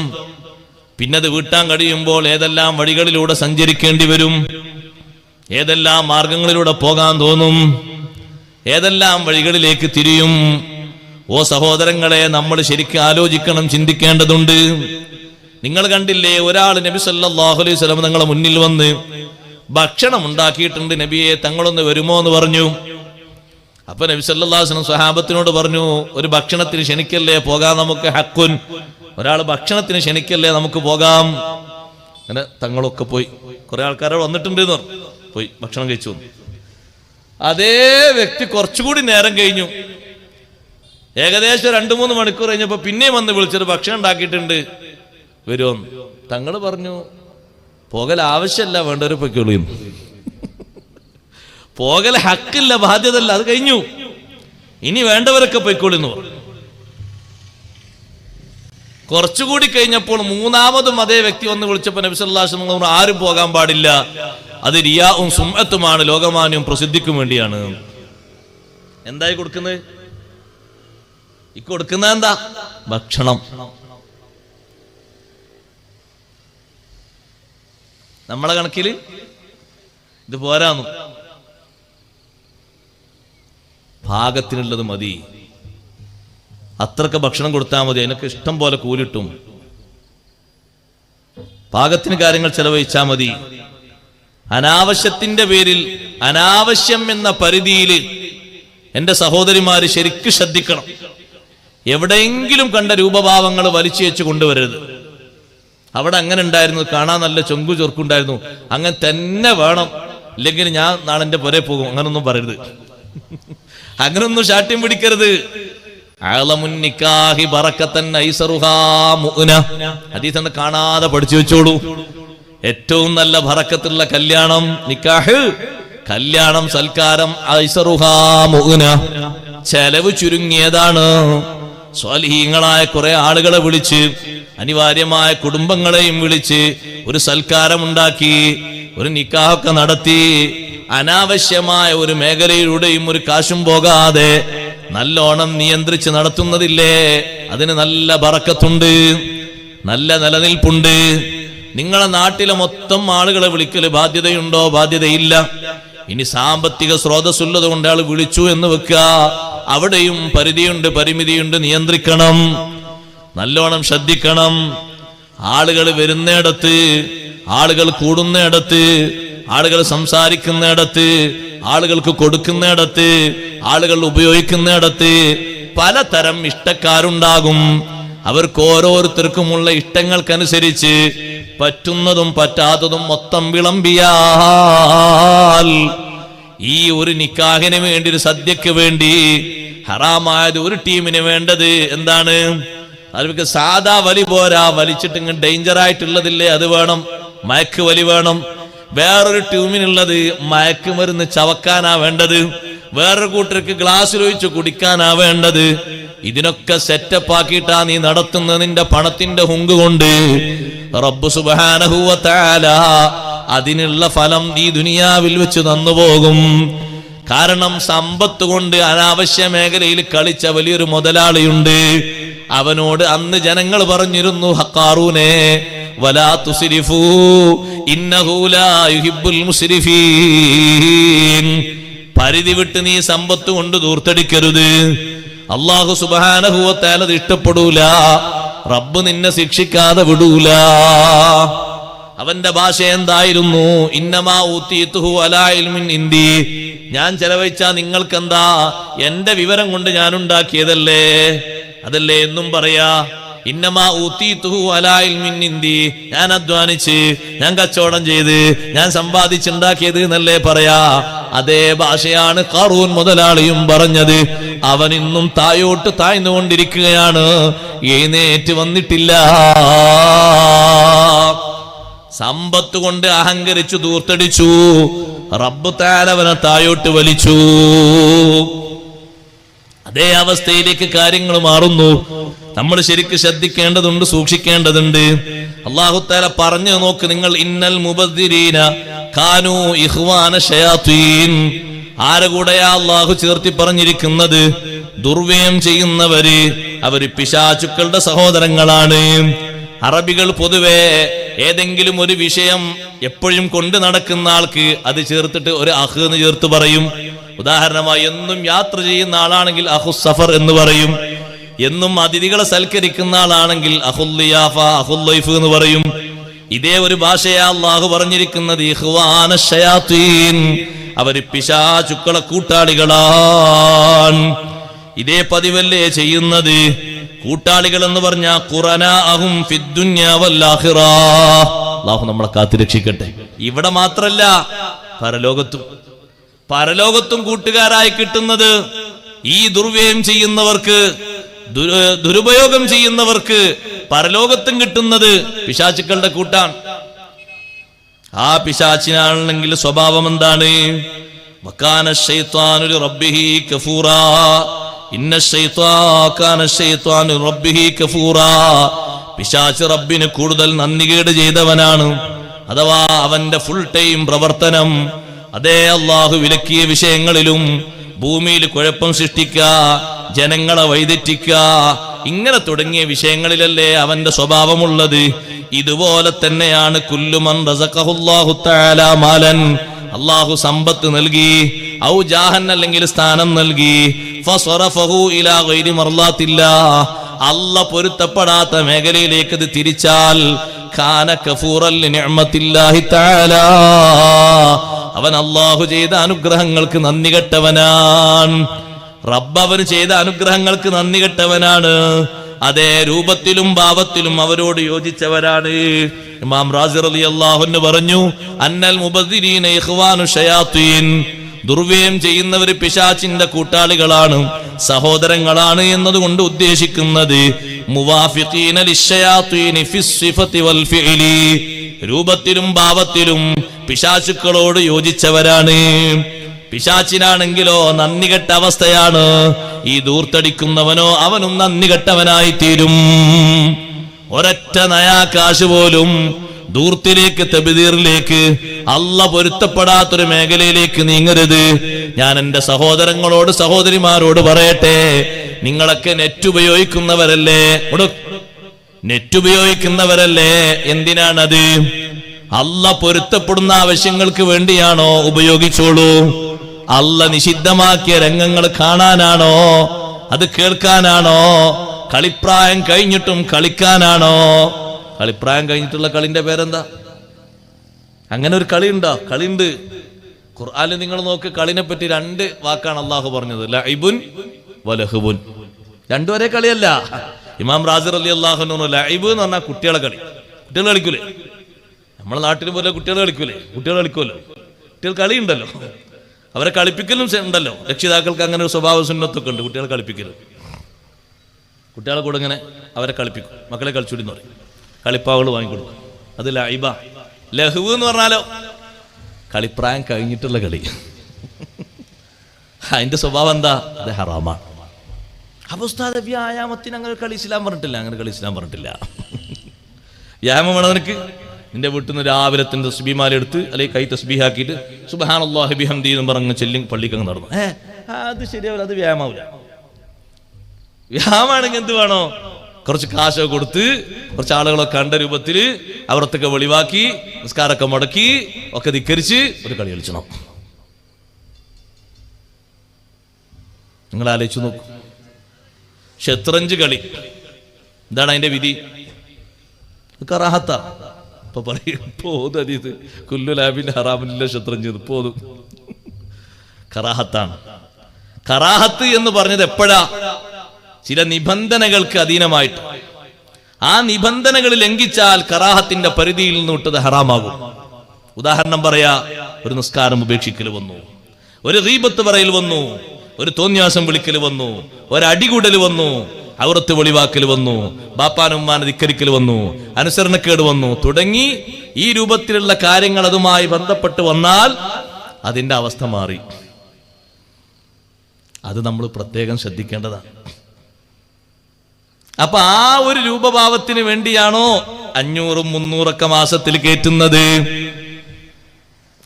പിന്നെ അത് വീട്ടാൻ കഴിയുമ്പോൾ ഏതെല്ലാം വഴികളിലൂടെ സഞ്ചരിക്കേണ്ടി വരും, ഏതെല്ലാം മാർഗങ്ങളിലൂടെ പോകാൻ തോന്നും, ഏതെല്ലാം വഴികളിലേക്ക് തിരിയും. ഓ സഹോദരങ്ങളെ, നമ്മൾ ശരിക്കും ആലോചിക്കണം, ചിന്തിക്കേണ്ടതുണ്ട്. നിങ്ങൾ കണ്ടില്ലേ, ഒരാൾ നബി സല്ലല്ലാഹു അലൈഹി വസല്ലം തങ്ങളെ മുന്നിൽ വന്ന് ഭക്ഷണം ഉണ്ടാക്കിയിട്ടുണ്ട്, നബിയെ തങ്ങളൊന്ന് വരുമോ എന്ന് പറഞ്ഞു. അപ്പൊ നബി സല്ലല്ലാഹു അലൈഹി വസല്ലം സ്വഹാബത്തിനോട് പറഞ്ഞു, ഒരു ഭക്ഷണത്തിന് ക്ഷണിക്കല്ലേ, പോകാം നമുക്ക്. ഹക്കുൻ, ഒരാൾ ഭക്ഷണത്തിന് ക്ഷണിക്കല്ലേ, നമുക്ക് പോകാം. അങ്ങനെ തങ്ങളൊക്കെ പോയി. കുറെ ആൾക്കാരോട് വന്നിട്ടുണ്ട് എന്ന് പറഞ്ഞു, പോയി ഭക്ഷണം കഴിച്ചു. അതേ വ്യക്തി കുറച്ചുകൂടി നേരം കഴിഞ്ഞു, ഏകദേശം 2-3 മണിക്കൂർ കഴിഞ്ഞപ്പോ പിന്നെയും വന്ന് വിളിച്ചൊരു ഭക്ഷണം ഉണ്ടാക്കിയിട്ടുണ്ട്, വരുമോ? തങ്ങൾ പറഞ്ഞു, പോകൽ ആവശ്യമല്ല, വേണ്ടവരെ പൊയ്ക്കോളൂ. പോകൽ ഹക്കില്ല, ബാധ്യതല്ല, അത് കഴിഞ്ഞു, ഇനി വേണ്ടവരൊക്കെ പൊയ്ക്കോളിന്ന് പറഞ്ഞു. കുറച്ചുകൂടി കഴിഞ്ഞപ്പോൾ മൂന്നാമതും അതേ വ്യക്തി വന്ന് വിളിച്ചപ്പോൾ നബി സല്ലല്ലാഹു അലൈഹി വസല്ലം ആരും പോകാൻ പാടില്ല, അത് റിയാഉം സുംഅത്തുമാണ്, ലോകമാന്യവും പ്രസിദ്ധിക്കും വേണ്ടിയാണ്. എന്തായി കൊടുക്കുന്നത്? കൊടുക്കുന്ന എന്താ? ഭക്ഷണം. നമ്മളെ കണക്കിൽ ഇത് പോരാന്നു, പാകത്തിനുള്ളത് മതി, അത്രക്ക് ഭക്ഷണം കൊടുത്താൽ മതി, അതിനൊക്കെ ഇഷ്ടം പോലെ കൂലിട്ടും. പാകത്തിന് കാര്യങ്ങൾ ചെലവഴിച്ചാൽ മതി. അനാവശ്യത്തിന്റെ പേരിൽ, അനാവശ്യം എന്ന പരിധിയിൽ എന്റെ സഹോദരിമാര് ശരിക്കും ശ്രദ്ധിക്കണം. എവിടെയെങ്കിലും കണ്ട രൂപഭാവങ്ങൾ വലിച്ചു വെച്ച് കൊണ്ടുവരരുത്. അവിടെ അങ്ങനെ ഉണ്ടായിരുന്നു, കാണാൻ നല്ല ചൊങ്കു ചൊർക്കുണ്ടായിരുന്നു, അങ്ങനെ തന്നെ വേണം, ഇല്ലെങ്കിൽ ഞാൻ നാളെ എന്റെ പുരേ പോകും, അങ്ങനൊന്നും പറയരുത്, അങ്ങനൊന്നും ശാഠ്യം പിടിക്കരുത്. ഹദീസ് കാണാതെ പഠിച്ചു വെച്ചോളൂ. ഏറ്റവും നല്ല ബറക്കത്തുള്ള കല്യാണം നിക്കാഹ്, കല്യാണം, സൽക്കാരം, ഐസറുഹാ മുഅ്ന, ചെലവ് ചുരുങ്ങിയതാണ്. സ്വാലിഹീങ്ങളായ കുറെ ആളുകളെ വിളിച്ച്, അനിവാര്യമായ കുടുംബങ്ങളെയും വിളിച്ച് ഒരു സൽക്കാരം ഉണ്ടാക്കി, ഒരു നിക്കാഹൊക്കെ നടത്തി, അനാവശ്യമായ ഒരു മേഖലയിലൂടെയും ഒരു കാശും പോകാതെ നല്ലോണം നിയന്ത്രിച്ച് നടത്തുന്നതില്ലേ, അതിന് നല്ല ബറക്കത്തുണ്ട്, നല്ല നിലനിൽപ്പുണ്ട്. നിങ്ങളെ നാട്ടിലെ മൊത്തം ആളുകളെ വിളിക്കല് ബാധ്യതയുണ്ടോ? ബാധ്യതയില്ല. ഇനി സാമ്പത്തിക സ്രോതസ്സുള്ളത് കൊണ്ട് അയാൾ വിളിച്ചു എന്ന് വെക്കുക, അവിടെയും പരിധിയുണ്ട്, പരിമിതിയുണ്ട്, നിയന്ത്രിക്കണം, നല്ലോണം ശ്രദ്ധിക്കണം. ആളുകൾ വരുന്നിടത്ത്, ആളുകൾ കൂടുന്നിടത്ത്, ആളുകൾ സംസാരിക്കുന്നിടത്ത്, ആളുകൾക്ക് കൊടുക്കുന്നിടത്ത്, ആളുകൾ ഉപയോഗിക്കുന്നിടത്ത് പലതരം ഇഷ്ടക്കാരുണ്ടാകും. അവർക്ക് ഓരോരുത്തർക്കുമുള്ള ഇഷ്ടങ്ങൾക്കനുസരിച്ച് പറ്റുന്നതും പറ്റാത്തതും മൊത്തം വിളമ്പിയാൽ ഈ ഒരു നിക്കാഹിന് വേണ്ടി, ഒരു സദ്യക്ക് വേണ്ടി ഹറാമായത് ഒരു ടീമിന് വേണ്ടത് എന്താണ്? അവർക്ക് സാധാ വലി പോരാ, വലിച്ചിട്ട് ഇങ്ങനെ ഡേഞ്ചർ ആയിട്ടുള്ളതില്ലേ അത് വേണം, മയക്ക് വലി വേണം. വേറൊരു ടീമിനുള്ളത് മയക്കുമരുന്ന് ചവക്കാനാ വേണ്ടത്, വേറൊരു കൂട്ടർക്ക് ഗ്ലാസ്സിലൊഴിച്ച് കുടിക്കാനാ വേണ്ടത്. ഇതിനൊക്കെ സെറ്റപ്പ് ആക്കിയിട്ടാ നീ നടത്തുന്ന നിന്റെ പണത്തിന്റെ ഹുങ്ക് കൊണ്ട് റബ്ബ് സുബ്ഹാനഹു വ തആല അതിനുള്ള ഫലം ഈ ദുനിയാവിൽ വെച്ച് തന്നുപോകും. കാരണം സമ്പത്ത് കൊണ്ട് അനാവശ്യ മേഖലയിൽ കളിച്ച വലിയൊരു മുതലാളിയുണ്ട്. അവനോട് അന്ന് ജനങ്ങൾ പറഞ്ഞിരുന്നു, ഖാറൂനേ വലാ തുസ്രിഫൂ ഇന്നഹു ലാ യുഹിബ്ബുൽ മുസ്രിഫീൻ. പരിധി വിട്ട് നീ സമ്പത്ത് കൊണ്ട് ദൂർത്തടിക്കരുത്. അല്ലാഹു സുബ്ഹാനഹു വ തആല അത് ഇഷ്ടപ്പെടൂല. റബ്ബ് നിന്നെ ശിക്ഷിക്കാതെ വിടൂല. അവന്റെ ഭാഷ എന്തായിരുന്നു? ഇന്നമാ ഊതീതുഹു അലാ ഇൽമിൻ ഇൻദി. ഞാൻ ചെലവഴിച്ചാ നിങ്ങൾക്കെന്താ? എന്റെ വിവരം കൊണ്ട് ഞാൻ ഉണ്ടാക്കിയതല്ലേ, അതല്ലേ എന്നും പറയാ. ഇന്നമാ ഊതീതുഹു അലാ ഇൽമിൻ ഇൻദി. ഞാൻ അധ്വാനിച്ച്, ഞാൻ കച്ചവടം ചെയ്ത്, ഞാൻ സമ്പാദിച്ചുണ്ടാക്കിയത് എന്നല്ലേ പറയാ. അതേ ഭാഷയാണ് ഖാറൂൻ മുതലാളിയും പറഞ്ഞത്. അവൻ ഇന്നും തായോട്ട് താഴ്ന്നുകൊണ്ടിരിക്കുകയാണ്, എഴുന്നേറ്റ് വന്നിട്ടില്ല. സമ്പത്ത് കൊണ്ട് അഹങ്കരിച്ചു ദൂർത്തടിച്ചു, റബ്ബ് തആല അവനെ തായോട്ട് വലിച്ചു. അതേ അവസ്ഥയിലേക്ക് കാര്യങ്ങൾ മാറുന്നു. നമ്മൾ ശരിക്ക് ശ്രദ്ധിക്കേണ്ടതുണ്ട്, സൂക്ഷിക്കേണ്ടതുണ്ട്. അല്ലാഹു തആല പറഞ്ഞു നോക്ക്, നിങ്ങൾ ഇന്നൽ മുബദ്ദിരീന കാനൂ ഇഖ്വാന ശയാത്തീൻ. ആരെ കൂടെയാ അല്ലാഹു ചേർത്തി പറഞ്ഞിരിക്കുന്നത്? ദുർവ്യയം ചെയ്യുന്നവര്, അവര് പിശാചുക്കളുടെ സഹോദരങ്ങളാണ്. അറബികൾ പൊതുവെ ഏതെങ്കിലും ഒരു വിഷയം എപ്പോഴും കൊണ്ട് നടക്കുന്ന ആൾക്ക് അത് ചേർത്തിട്ട് ഒരു അഹ് എന്ന് ചേർത്ത് പറയും. ഉദാഹരണമായി, എന്നും യാത്ര ചെയ്യുന്ന ആളാണെങ്കിൽ അഹുസ് സഫർ എന്ന് പറയും. എന്നും അതിഥികളെ സൽക്കരിക്കുന്ന ആളാണെങ്കിൽ അഹുൽ ലിയാഫ, അഹുൽ ലൈഫ് എന്ന് പറയും. ഇതേ ഒരു ഭാഷയാ അല്ലാഹു പറഞ്ഞിരിക്കുന്നത് ഇഖ്വാന ശയാത്തീൻ. അവര് പിശാചുക്കളെ കൂട്ടാളികളാണ്. ഇതേ പതിവല്ലേ ചെയ്യുന്നത്? കൂട്ടാളികൾ എന്ന് പറഞ്ഞ ഖുറനാഅഹും ഫിദ്ദുനിയ വൽ ആഖിറ. അല്ലാഹു നമ്മളെ കാത്തുരക്ഷിക്കട്ടെ. ഇവിടെ മാത്രല്ല, പരലോകത്തും കൂട്ടുകാരായി കിട്ടുന്നത് ഈ ദുർവ്യയം ചെയ്യുന്നവർക്ക്, ദുരുപയോഗം ചെയ്യുന്നവർക്ക് പരലോകത്തും കിട്ടുന്നത് പിശാചുക്കളുടെ കൂട്ടാണ്. ആ പിശാചിനാണെങ്കിൽ സ്വഭാവം എന്താണ്? വകാന ശൈത്വാനു ലിറബ്ബിഹി കഫൂറാ. ഇന്ന ശൈത്വാന കാന ശൈത്വാനു ലിറബ്ബിഹി കഫൂറാ. പിശാച് റബ്ബിന് കൂടുതൽ നന്ദികേട് ചെയ്തവനാണ്. അഥവാ അവന്റെ ഫുൾ ടൈം പ്രവർത്തനം അതേ അല്ലാഹു വിലക്കിയ വിഷയങ്ങളിലും ഭൂമിയിൽ കുഴപ്പം സൃഷ്ടിക്കുക, ജനങ്ങളെ വഴിതെറ്റിക്കുക, ഇങ്ങനെ തുടങ്ങിയ വിഷയങ്ങളിലല്ലേ അവന്റെ സ്വഭാവമുള്ളത്. ഇതുപോലെ തന്നെയാണ് കുല്ലുമൻ റസഖഹുല്ലാഹു തആല മാലൻ. അല്ലാഹു സമ്പത്ത് നൽകി, ഔ ജാഹൻ അല്ലെങ്കിൽ സ്ഥാനം നൽകി, ഫസറഫഹു ഇലാ ഗൈരി മർളാത്തില്ലാഹ്, അല്ലാഹ് പൊരുത്തപ്പെടാത്ത മേഖലയിലേക്ക് ഇത് തിരിച്ചാൽ കാന കഫൂറൻ ലിനിഅമത്തില്ലാഹി തആല, അവൻ അല്ലാഹു ചെയ്ത അനുഗ്രഹങ്ങൾക്ക് നന്ദി കെട്ടവനാണ്. റബ്ബ് അവന് ചെയ്ത അനുഗ്രഹങ്ങൾക്ക് നന്ദി കെട്ടവനാണ്. അതേ രൂപത്തിലും ഭാവത്തിലും അവരോട് യോജിച്ചവരാണ്. ഇമാം റാസി റളിയല്ലാഹു അൻഹു പറഞ്ഞു, അന്നൽ മുബദ്ദിരീന ഇഖ്വാനു ശയാത്തീൻ. ദുർവ്യയം ചെയ്യുന്നവര് പിശാചിന്റെ കൂട്ടാളികളാണ്, സഹോദരങ്ങളാണ് എന്നതുകൊണ്ട് ഉദ്ദേശിക്കുന്നത് മുവാഫിഖീന ലിശ്ശയാത്തീനി ഫിസ്സിഫതി വൽ ഫിഇലി. രൂപത്തിലും ഭാവത്തിലും പിശാചുക്കളോട് യോജിച്ചവരാണ്. പിശാചിനാണെങ്കിലോ നന്ദി കെട്ട അവസ്ഥയാണ്. ഈ ദൂർത്തടിക്കുന്നവനോ അവനും നന്ദി കെട്ടവനായി തീരും. ഒരൊറ്റ നയാ കാശ് പോലും ദൂർത്തിലേക്ക്, തബ്ദീറിലേക്ക്, അല്ലാഹ് പൊരുത്തപ്പെടാത്തൊരു മേഖലയിലേക്ക് നീങ്ങരുത്. ഞാൻ എന്റെ സഹോദരങ്ങളോട്, സഹോദരിമാരോട് പറയട്ടെ, നിങ്ങളൊക്കെ നെറ്റ് ഉപയോഗിക്കുന്നവരല്ലേ? നെറ്റ് ഉപയോഗിക്കുന്നവരല്ലേ? എന്തിനാണത്? അല്ല പൊരുത്തപ്പെടുന്ന ആവശ്യങ്ങൾക്ക് വേണ്ടിയാണോ ഉപയോഗിച്ചോളൂ. അല്ല നിഷിദ്ധമാക്കിയ രംഗങ്ങൾ കാണാനാണോ, അത് കേൾക്കാനാണോ, കളിപ്രായം കഴിഞ്ഞിട്ടും കളിക്കാനാണോ? കളിപ്രായം കഴിഞ്ഞിട്ടുള്ള കളിന്റെ പേരെന്താ? അങ്ങനെ ഒരു കളി ഉണ്ടോ? കളിയുണ്ട്. ഖുർആനിൽ നിങ്ങൾ നോക്ക്, കളിനെ പറ്റി 2 വാക്കാണ് അള്ളാഹു പറഞ്ഞത്, ലഇബുൻ വലഹുബുൻ. രണ്ടുവരെ കളിയല്ല. ഇമാം റാസി റളിയല്ലാഹു അൻഹു ലഇബ് എന്ന് പറഞ്ഞാൽ കുട്ടികളെ കളി. കുട്ടികൾ കളിക്കൂലേ? നമ്മളെ നാട്ടിൽ പോലെ കുട്ടികൾ കളിക്കൂലേ? കുട്ടികൾ കളിക്കുമല്ലോ. കുട്ടികൾ കളിയുണ്ടല്ലോ, അവരെ കളിപ്പിക്കലും ഉണ്ടല്ലോ. രക്ഷിതാക്കൾക്ക് അങ്ങനെ ഒരു സ്വഭാവ സുന്നത്തൊക്കെ ഉണ്ട്, കുട്ടികളെ കളിപ്പിക്കലും. കുട്ടികളെ കൂടെ ഇങ്ങനെ അവരെ കളിപ്പിക്കും. മക്കളെ കളിച്ചൂടി പറയും, കളിപ്പാവുകൾ വാങ്ങിക്കൊടുക്കും. അത് ലൈബ. ലഹുവ് എന്ന് പറഞ്ഞാലോ കളിപ്രായം കഴിഞ്ഞിട്ടുള്ള കളി. അതിന്റെ സ്വഭാവം എന്താ? അത് ഹറാമാണ്. അപ്പൊ ഉസ്താദ് വ്യായാമത്തിന് അങ്ങനെ കളി ഇസ്ലാം പറഞ്ഞിട്ടില്ല. അങ്ങനെ കളി ഇസ്ലാം പറഞ്ഞിട്ടില്ല. വ്യായാമം വേണം നിനക്ക്. നിന്റെ വീട്ടിൽ നിന്ന് രാവിലെ തസ്ബീഹ് എടുത്ത് അല്ലെങ്കിൽ കൈ തസ്ബീഹ് ആക്കിയിട്ട് സുബ്ഹാനല്ലാഹി ബിഹംദി എന്ന് പറഞ്ഞ് ചെല്ലി പള്ളിക്കങ്ങ് നടന്നു. അത് ശരിയാവില്ല, അത് വ്യായാമാവില്ല. വ്യായാമാണെങ്കിൽ എന്ത് വേണോ? കുറച്ച് കാശൊക്കെ കൊടുത്ത് കുറച്ച് ആളുകളൊക്കെ കണ്ട രൂപത്തിൽ അവരത്തൊക്കെ വെളിവാക്കി നിസ്കാരമൊക്കെ മുടക്കി ഒക്കെ ധിക്കരിച്ച് ഒരു കളി കളിച്ചണം. നിങ്ങൾ ആലോചിച്ചു നോക്കൂ. ഷത്റഞ്ച് കളി എന്താണ് അതിന്റെ വിധി? കറാഹത്ത. ഇപ്പൊ പറയും പോതും അതീത് കുല്ലു ലാബിന്റെ ഹറാമില്ല ഷത്റഞ്ച് പോതും. കറാഹത്താണ്. കറാഹത്ത് എന്ന് പറഞ്ഞത് എപ്പോഴാ? ചില നിബന്ധനകൾക്ക് അധീനമായിട്ട്. ആ നിബന്ധനകൾ ലംഘിച്ചാൽ കറാഹത്തിന്റെ പരിധിയിൽ നിന്ന് വിട്ടത് ഹറാമാകും. ഉദാഹരണം പറയാ, ഒരു നിസ്കാരം ഉപേക്ഷിക്കൽ വന്നു, ഒരു ഗീബത്ത് പറയൽ വന്നു, ഒരു തോന്യാസം വിളിക്കൽ വന്നു, ഒരു അടികൂടൽ വന്നു, ഔറത്ത് വെളിവാക്കൽ വന്നു, ബാപ്പാനും ഉമ്മാനെ ധിക്കരിക്കൽ വന്നു, അനുസരണക്കേട് വന്നു, തുടങ്ങി ഈ രൂപത്തിലുള്ള കാര്യങ്ങൾ അതുമായി ബന്ധപ്പെട്ട് വന്നാൽ അതിന്റെ അവസ്ഥ മാറി. അത് നമ്മൾ പ്രത്യേകം ശ്രദ്ധിക്കേണ്ടതാണ്. അപ്പൊ ആ ഒരു രൂപഭാവത്തിന് വേണ്ടിയാണോ 500 300 മാസത്തിൽ കയറ്റുന്നത്?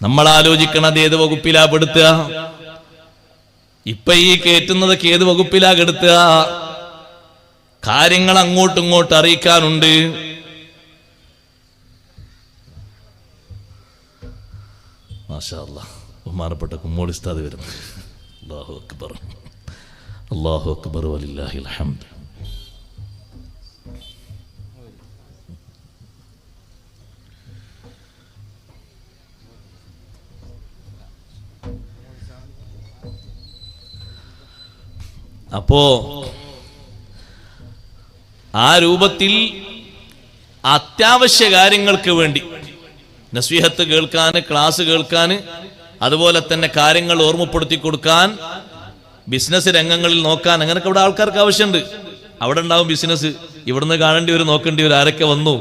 നമ്മൾ ആലോചിക്കണത് ഏത് വകുപ്പിലാ പെടുത്തുക? ഇപ്പൊ ഈ കയറ്റുന്നതൊക്കെ ഏത് വകുപ്പിലാ കെടുത്തുക? കാര്യങ്ങൾ അങ്ങോട്ടും ഇങ്ങോട്ട് അറിയിക്കാനുണ്ട്. മാഷാ അല്ലാഹ്, ബഹുമാനപ്പെട്ട കുമ്മോളി ഉസ്താദ് വരുന്നു. അല്ലാഹു അക്ബർ, അല്ലാഹു അക്ബർ വലില്ലാഹിൽ ഹംദ്. അപ്പോ ആ രൂപത്തിൽ അത്യാവശ്യ കാര്യങ്ങൾക്ക് വേണ്ടി നസ്വീഹത്ത് കേൾക്കാൻ, ക്ലാസ് കേൾക്കാൻ, അതുപോലെ തന്നെ കാര്യങ്ങൾ ഓർമ്മപ്പെടുത്തി കൊടുക്കാൻ, ബിസിനസ് രംഗങ്ങളിൽ നോക്കാൻ, അങ്ങനെയൊക്കെ ഇവിടെ ആൾക്കാർക്ക് ആവശ്യമുണ്ട്. അവിടെ ഉണ്ടാവും ബിസിനസ്, ഇവിടുന്ന് കാണേണ്ടി വരും, നോക്കേണ്ടി വരും, ആരൊക്കെ വന്നു,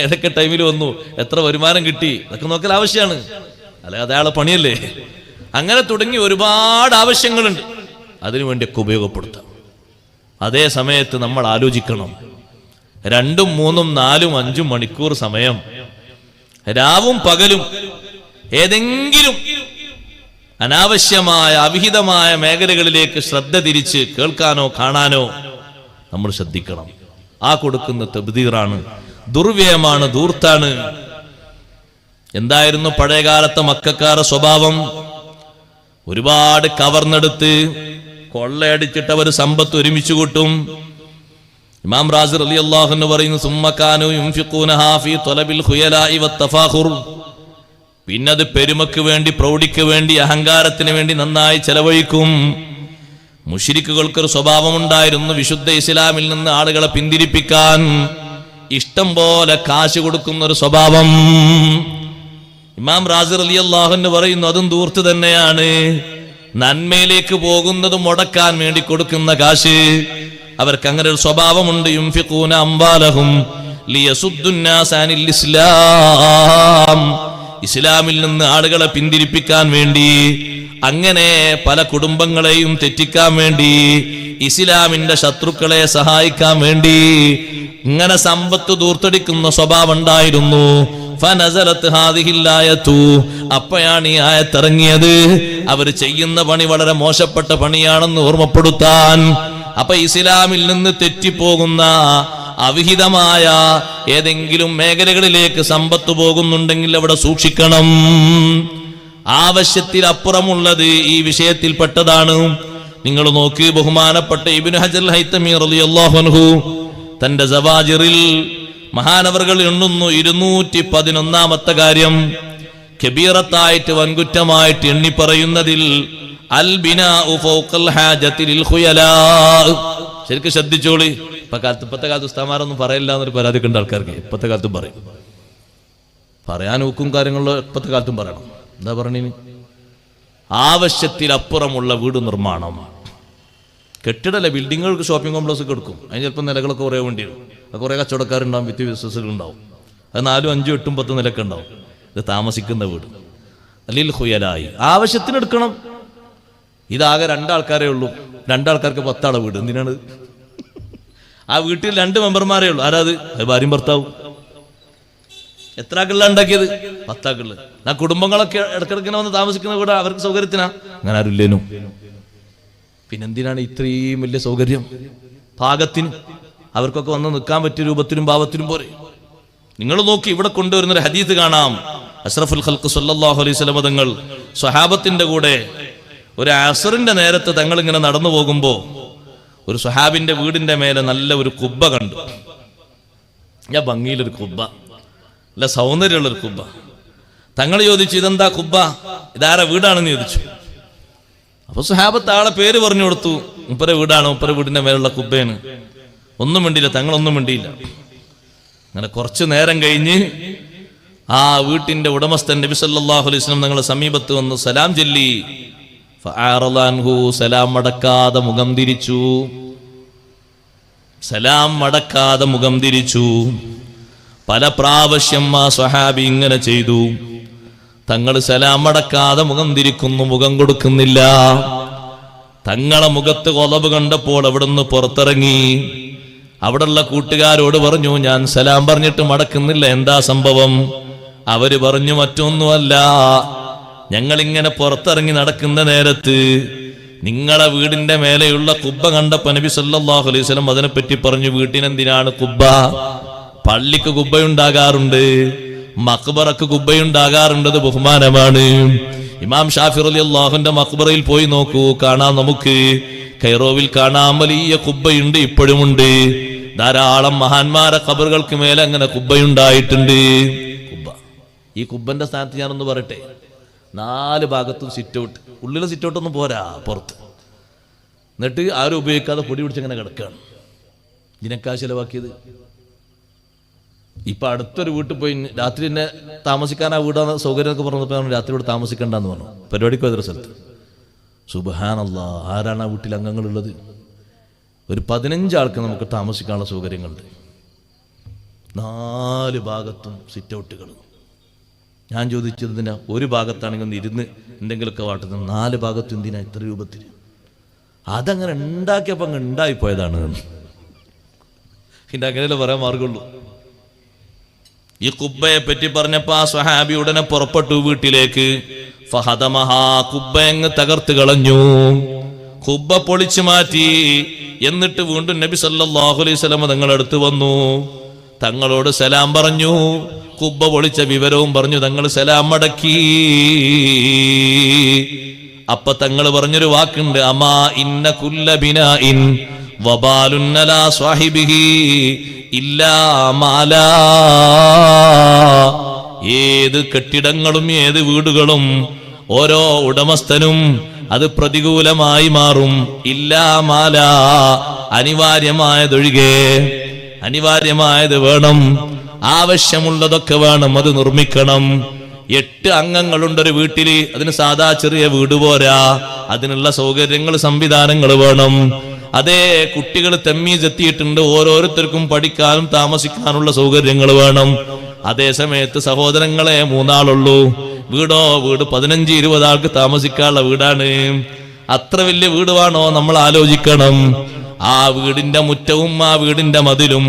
ഏതൊക്കെ ടൈമിൽ വന്നു, എത്ര വരുമാനം കിട്ടി, അതൊക്കെ നോക്കൽ ആവശ്യമാണ്. അല്ലെ അത് അയാളെ പണിയല്ലേ? അങ്ങനെ തുടങ്ങി ഒരുപാട് ആവശ്യങ്ങളുണ്ട്. അതിനുവേണ്ടിയൊക്കെ ഉപയോഗപ്പെടുത്താം. അതേ സമയത്ത് നമ്മൾ ആലോചിക്കണം, 2, 3, 4, 5 മണിക്കൂർ സമയം രാവും പകലും ഏതെങ്കിലും അനാവശ്യമായ അവിഹിതമായ മേഖലകളിലേക്ക് ശ്രദ്ധ തിരിച്ച് കേൾക്കാനോ കാണാനോ നമ്മൾ ശ്രദ്ധിക്കണം. ആ കൊടുക്കുന്ന തബ്ദീറാണ്, ദുർവ്യയമാണ്, ധൂർത്താണ്. എന്തായിരുന്നു പഴയകാലത്തെ മക്കക്കാരുടെ സ്വഭാവം? ഒരുപാട് കവർന്നെടുത്ത് കൊള്ളയടിച്ചിട്ട് അവർ സമ്പത്ത് ഒരുമിച്ച് കൂട്ടും. ഇമാം റാസി റളിയല്ലാഹു അൻഹു പറയുന്നു, സുമ്മകാനു യുൻഫിഖൂനഹാ ഫീ ത്വലബിൽ ഖുയലാഇ വത്തഫാഖുർ. പിന്നത് പെരുമക്ക് വേണ്ടി, പ്രൗഢിക്ക് വേണ്ടി, അഹങ്കാരത്തിന് വേണ്ടി നന്നായി ചെലവഴിക്കും. മുശ്രിക്കുകൾക്കൊരു സ്വഭാവമുണ്ടായിരുന്നു, വിശുദ്ധ ഇസ്ലാമിൽ നിന്ന് ആളുകളെ പിന്തിരിപ്പിക്കാൻ ഇഷ്ടം പോലെ കാശ് കൊടുക്കുന്ന ഒരു സ്വഭാവം. ഇമാം റാസി റളിയല്ലാഹു അൻഹു പറയുന്നു, അതും ദൂർത്ത് തന്നെയാണ്. നന്മയിലേക്ക് പോകുന്നത് മുടക്കാൻ വേണ്ടി കൊടുക്കുന്ന കാശ്. അവർക്ക് അങ്ങനെ ഒരു സ്വഭാവമുണ്ട്. യുൻഫിഖൂന അംവാലഹും ലിയസുദ്ദുന്നാസ അനിൽ ഇസ്ലാം. ഇസ്ലാമിൽ നിന്ന് ആളുകളെ പിന്തിരിപ്പിക്കാൻ വേണ്ടി, അങ്ങനെ പല കുടുംബങ്ങളെയും തെറ്റിക്കാൻ വേണ്ടി, ഇസ്ലാമിന്റെ ശത്രുക്കളെ സഹായിക്കാൻ വേണ്ടി ഇങ്ങനെ സമ്പത്ത് ദൂർത്തടിക്കുന്ന സ്വഭാവം ഉണ്ടായിരുന്നു. ഫനസലത്ത് ഹാദിഹിൽ ആയത്തു. അപ്പോഴാണ് ഈ ആയത്തിറങ്ങിയത്. അവർ ചെയ്യുന്ന പണി വളരെ മോശപ്പെട്ട പണിയാണെന്ന് ഓർമ്മപ്പെടുത്താൻ. അപ്പൊ ഇസ്ലാമിൽ നിന്ന് തെറ്റിപ്പോകുന്ന അവിഹിതമായ ഏതെങ്കിലും മേഖലകളിലേക്ക് സമ്പത്ത് പോകുന്നുണ്ടെങ്കിൽ അവിടെ സൂക്ഷിക്കണം. ആവശ്യത്തിലപ്പുറമുള്ളത് ഈ വിഷയത്തിൽപ്പെട്ടതാണ്. നിങ്ങൾ നോക്കി, ബഹുമാനപ്പെട്ട ഇബ്നു ഹജർ ഹൈതമി റളിയല്ലാഹു അൻഹു തന്റെ സവാജിറിൽ മഹാനവറുകൾ എണ്ണുന്നു 211ാമത്തെ കാര്യം, കബീറത്തായിട്ട് വൻകുറ്റമായിട്ട് എണ്ണി പറയുന്നതിൽ അൽ ബിനാഉ ഫൗഖൽ ഹാജതി ലിൽ ഖുയലാ. ശരിക്കും ശ്രദ്ധിച്ചോളി. ഇപ്പത്തെ കാലത്ത് ഉസ്താമാരൊന്നും പറയില്ല എന്നൊരു പരാതി കണ്ട ആൾക്കാർക്ക് ഇപ്പത്തെ കാലത്തും പറയും. പറയാൻ ഊക്കും കാര്യങ്ങളിലോ ഇപ്പത്തെ കാലത്തും പറയണം. എന്താ പറഞ്ഞിന്? ആവശ്യത്തിലപ്പുറമുള്ള വീട് നിർമ്മാണം. കെട്ടിടല്ല, ബിൽഡിങ്ങുകൾക്ക് ഷോപ്പിംഗ് കോംപ്ലക്സ് ഒക്കെ എടുക്കും. അതിന് ചിലപ്പോൾ നിലകളൊക്കെ കുറേ വേണ്ടി വരും. കുറേ കച്ചവടക്കാരുണ്ടാവും, വിത്ത് ബിസിനസ്സുകളുണ്ടാവും. അത് 4, 5, 8, 10 നിലക്ക് ഉണ്ടാവും. ഇത് താമസിക്കുന്ന വീട്. അല്ലിൽ ഖുയലായി ആവശ്യത്തിന് എടുക്കണം. ഇതാകെ 2 ആൾക്കാരേ ഉള്ളൂ. 2 ആൾക്കാർക്ക് 10 ആളെ വീട്. എന്തിനാണ്? ആ വീട്ടിൽ 2 മെമ്പർമാരേ ഉള്ളൂ. ആരാത്? ഭാര്യയും ഭർത്താവും. എത്ര ആക്കുള്ള ഉണ്ടാക്കിയത്? 10 ആക്കുള്ള. ആ കുടുംബങ്ങളൊക്കെ ഇടക്കിടക്കിനെ വന്ന് താമസിക്കുന്ന വീട് അവർക്ക് സൗകര്യത്തിനാ. അങ്ങനെ ആരുല്ലേനു. പിന്നെന്തിനാണ് ഇത്രയും വലിയ സൗകര്യം? പാകത്തിന് അവർക്കൊക്കെ വന്ന് നിൽക്കാൻ പറ്റിയ രൂപത്തിലും ഭാവത്തിലും പോരെ. നിങ്ങൾ നോക്കി, ഇവിടെ കൊണ്ടുവരുന്നൊരു ഹദീസ് കാണാം. അഷ്റഫുൽ ഖൽഖ് സല്ലല്ലാഹു അലൈഹി വസല്ലം തങ്ങൾ സ്വഹാബത്തിന്റെ കൂടെ ഒരു അസറിന്റെ നേരത്ത് തങ്ങൾ ഇങ്ങനെ നടന്നു പോകുമ്പോ ഒരു സ്വഹാബിന്റെ വീടിന്റെ മേലെ നല്ല ഒരു കുബ്ബ കണ്ടു. ഞാൻ ഭംഗിയിലൊരു കുബ്ബ, നല്ല സൗന്ദര്യമുള്ളൊരു കുബ്ബ. തങ്ങൾ ചോദിച്ചു, ഇതെന്താ കുബ്ബ? ഇതാരാ വീടാണെന്ന് ചോദിച്ചു. അപ്പൊ സ്വഹാബത്ത് ആളെ പേര് പറഞ്ഞു കൊടുത്തു. മുപ്പര വീടാണ്, മുപ്പര വീടിന്റെ മേലുള്ള കുബ്ബയാണ്. ഒന്നും മിണ്ടിയില്ല, തങ്ങളൊന്നും മിണ്ടിയില്ല. അങ്ങനെ കുറച്ചു നേരം കഴിഞ്ഞ് ആ വീട്ടിന്റെ ഉടമസ്ഥൻ നബി സല്ലല്ലാഹു അലൈഹി വസല്ലം തങ്ങളുടെ സമീപത്ത് വന്ന് സലാം ചൊല്ലി. ഫഅറളൻഹു, സലാം മടക്കാതെ മുഖം തിരിച്ചു. സലാം മടക്കാതെ മുഖം തിരിച്ചു. പല പ്രാവശ്യം ആ സ്വഹാബി ഇങ്ങനെ ചെയ്തു. തങ്ങൾ സലാം മടക്കാതെ മുഖം തിരിക്കുന്നു, മുഖം കൊടുക്കുന്നില്ല. തങ്ങളെ മുഖത്ത് കൊലബ് കണ്ടപ്പോൾ അവിടുന്ന് പുറത്തിറങ്ങി. അവിടെയുള്ള കൂട്ടുകാരോട് പറഞ്ഞു, ഞാൻ സലാം പറഞ്ഞിട്ട് മടക്കുന്നില്ല, എന്താ സംഭവം? അവര് പറഞ്ഞു, മറ്റൊന്നുമല്ല, ഞങ്ങളിങ്ങനെ പുറത്തിറങ്ങി നടക്കുന്ന നേരത്ത് നിങ്ങളെ വീടിന്റെ മേലെയുള്ള കുബ്ബ കണ്ടപ്പോ നബി സല്ലല്ലാഹു അലൈഹി വസല്ലം അതിനെപ്പറ്റി പറഞ്ഞു, വീട്ടിനെന്തിനാണ് കുബ്ബ? പള്ളിക്ക് കുബ്ബയുണ്ടാകാറുണ്ട്, മഖ്ബറക്ക് കുബ്ബയുണ്ടാകാറുണ്ട്, ബഹുമാനമാണ്. ഇമാം ഷാഫി റളിയല്ലാഹുവിന്റെ മഖ്ബറയിൽ പോയി നോക്കൂ, കാണാം. നമുക്ക് കൈറോവിൽ കാണാം, വലിയ കുബ്ബയുണ്ട്, ഇപ്പോഴുമുണ്ട്. ധാരാളം മഹാന്മാരെ ഖബറുകൾക്ക് മേലെ അങ്ങനെ കുബ്ബയുണ്ടായിട്ടുണ്ട്. കുബ്ബ, ഈ കുബ്ബന്റെ സ്ഥാനത്ത് ഞാനൊന്ന് പറയട്ടെ, 4 ഭാഗത്തും സിറ്റൗട്ട്. ഉള്ളിലെ സിറ്റൗട്ടൊന്നും പോരാ, പുറത്ത്. എന്നിട്ട് ആരും ഉപയോഗിക്കാതെ പൊടി പിടിച്ചങ്ങനെ കിടക്കുകയാണ്. ഇതിനൊക്കെ ചിലവാക്കിയത്. ഇപ്പൊ അടുത്തൊരു വീട്ടിൽ പോയി രാത്രി തന്നെ താമസിക്കാൻ, ആ വീടാണ് സൗകര്യം എന്നൊക്കെ പറഞ്ഞപ്പോൾ രാത്രി ഇവിടെ താമസിക്കണ്ടെന്ന് പറഞ്ഞു. പരിപാടിക്ക് പോയൊരു സ്ഥലത്ത്. സുബ്ഹാനല്ലാഹ്, ആരാണ് ആ വീട്ടിൽ അംഗങ്ങളുള്ളത്? ഒരു 15 ആൾക്ക് നമുക്ക് താമസിക്കാനുള്ള സൗകര്യങ്ങളുണ്ട്. 4 ഭാഗത്തും സിറ്റൗട്ടുകൾ. ഞാൻ ചോദിച്ചത് എന്തിനാ? ഒരു ഭാഗത്താണെങ്കിൽ ഒന്ന് ഇരുന്ന് എന്തെങ്കിലുമൊക്കെ വാട്ടുന്നത്, 4 ഭാഗത്തും എന്തിനാ ഇത്ര രൂപത്തിൽ? അതങ്ങനെ ഉണ്ടാക്കിയപ്പോൾ അങ്ങ് ഉണ്ടായിപ്പോയതാണ്. പിന്നെ അങ്ങനെയല്ലേ പറയാൻ മാർഗമുള്ളൂ. ഈ കുബ്ബയെ പറ്റി പറഞ്ഞപ്പോ ആ സ്വഹാബി ഉടനെ പുറപ്പെട്ടു വീട്ടിലേക്ക്. ഫഹദമഹാ, കുബ്ബയങ്ങ് തകർത്ത് കളഞ്ഞു, കുബ്ബ പൊളിച്ചു മാറ്റി. എന്നിട്ട് വീണ്ടും നബി സല്ലല്ലാഹു അലൈഹി വസല്ലം തങ്ങളുടെ അടുത്ത് വന്നു. തങ്ങളോട് സലാം പറഞ്ഞു, കുബ്ബ പൊളിച്ച വിവരവും പറഞ്ഞു. തങ്ങൾ സലാം മടക്കി. അപ്പൊ തങ്ങൾ പറഞ്ഞൊരു വാക്കുണ്ട്, അമാ ഇന്ന കുല്ല ബിനാഇൻ വബാലുൻ അലാ സ്വാഹിബിഹി ഇല്ലാ മാലാ. ഏത് കെട്ടിടങ്ങളും ഏത് വീടുകളും ഓരോ ഉടമസ്ഥനും അത് പ്രതികൂലമായി മാറും. ഇല്ലാ മാലാ, അനിവാര്യമായതൊഴികെ. അനിവാര്യമായത് വേണം, ആവശ്യമുള്ളതൊക്കെ വേണം, അത് നിർമ്മിക്കണം. 8 അംഗങ്ങളുണ്ടൊരു വീട്ടില്, അതിന് സാധാ ചെറിയ വീട് പോരാ, അതിനുള്ള സൗകര്യങ്ങൾ, സംവിധാനങ്ങൾ വേണം. അതേ, കുട്ടികൾ തമ്മീസ് എത്തിയിട്ടുണ്ട്, ഓരോരുത്തർക്കും പഠിക്കാനും താമസിക്കാനുള്ള സൗകര്യങ്ങൾ വേണം. അതേ സമയത്ത് സഹോദരങ്ങളെ 3 ആളുള്ളൂ, വീടോ വീട് 15-20 ആൾക്ക് താമസിക്കാനുള്ള വീടാണ്. അത്ര വലിയ വീട് വേണോ? നമ്മൾ ആലോചിക്കണം. ആ വീടിന്റെ മുറ്റവും ആ വീടിന്റെ മതിലും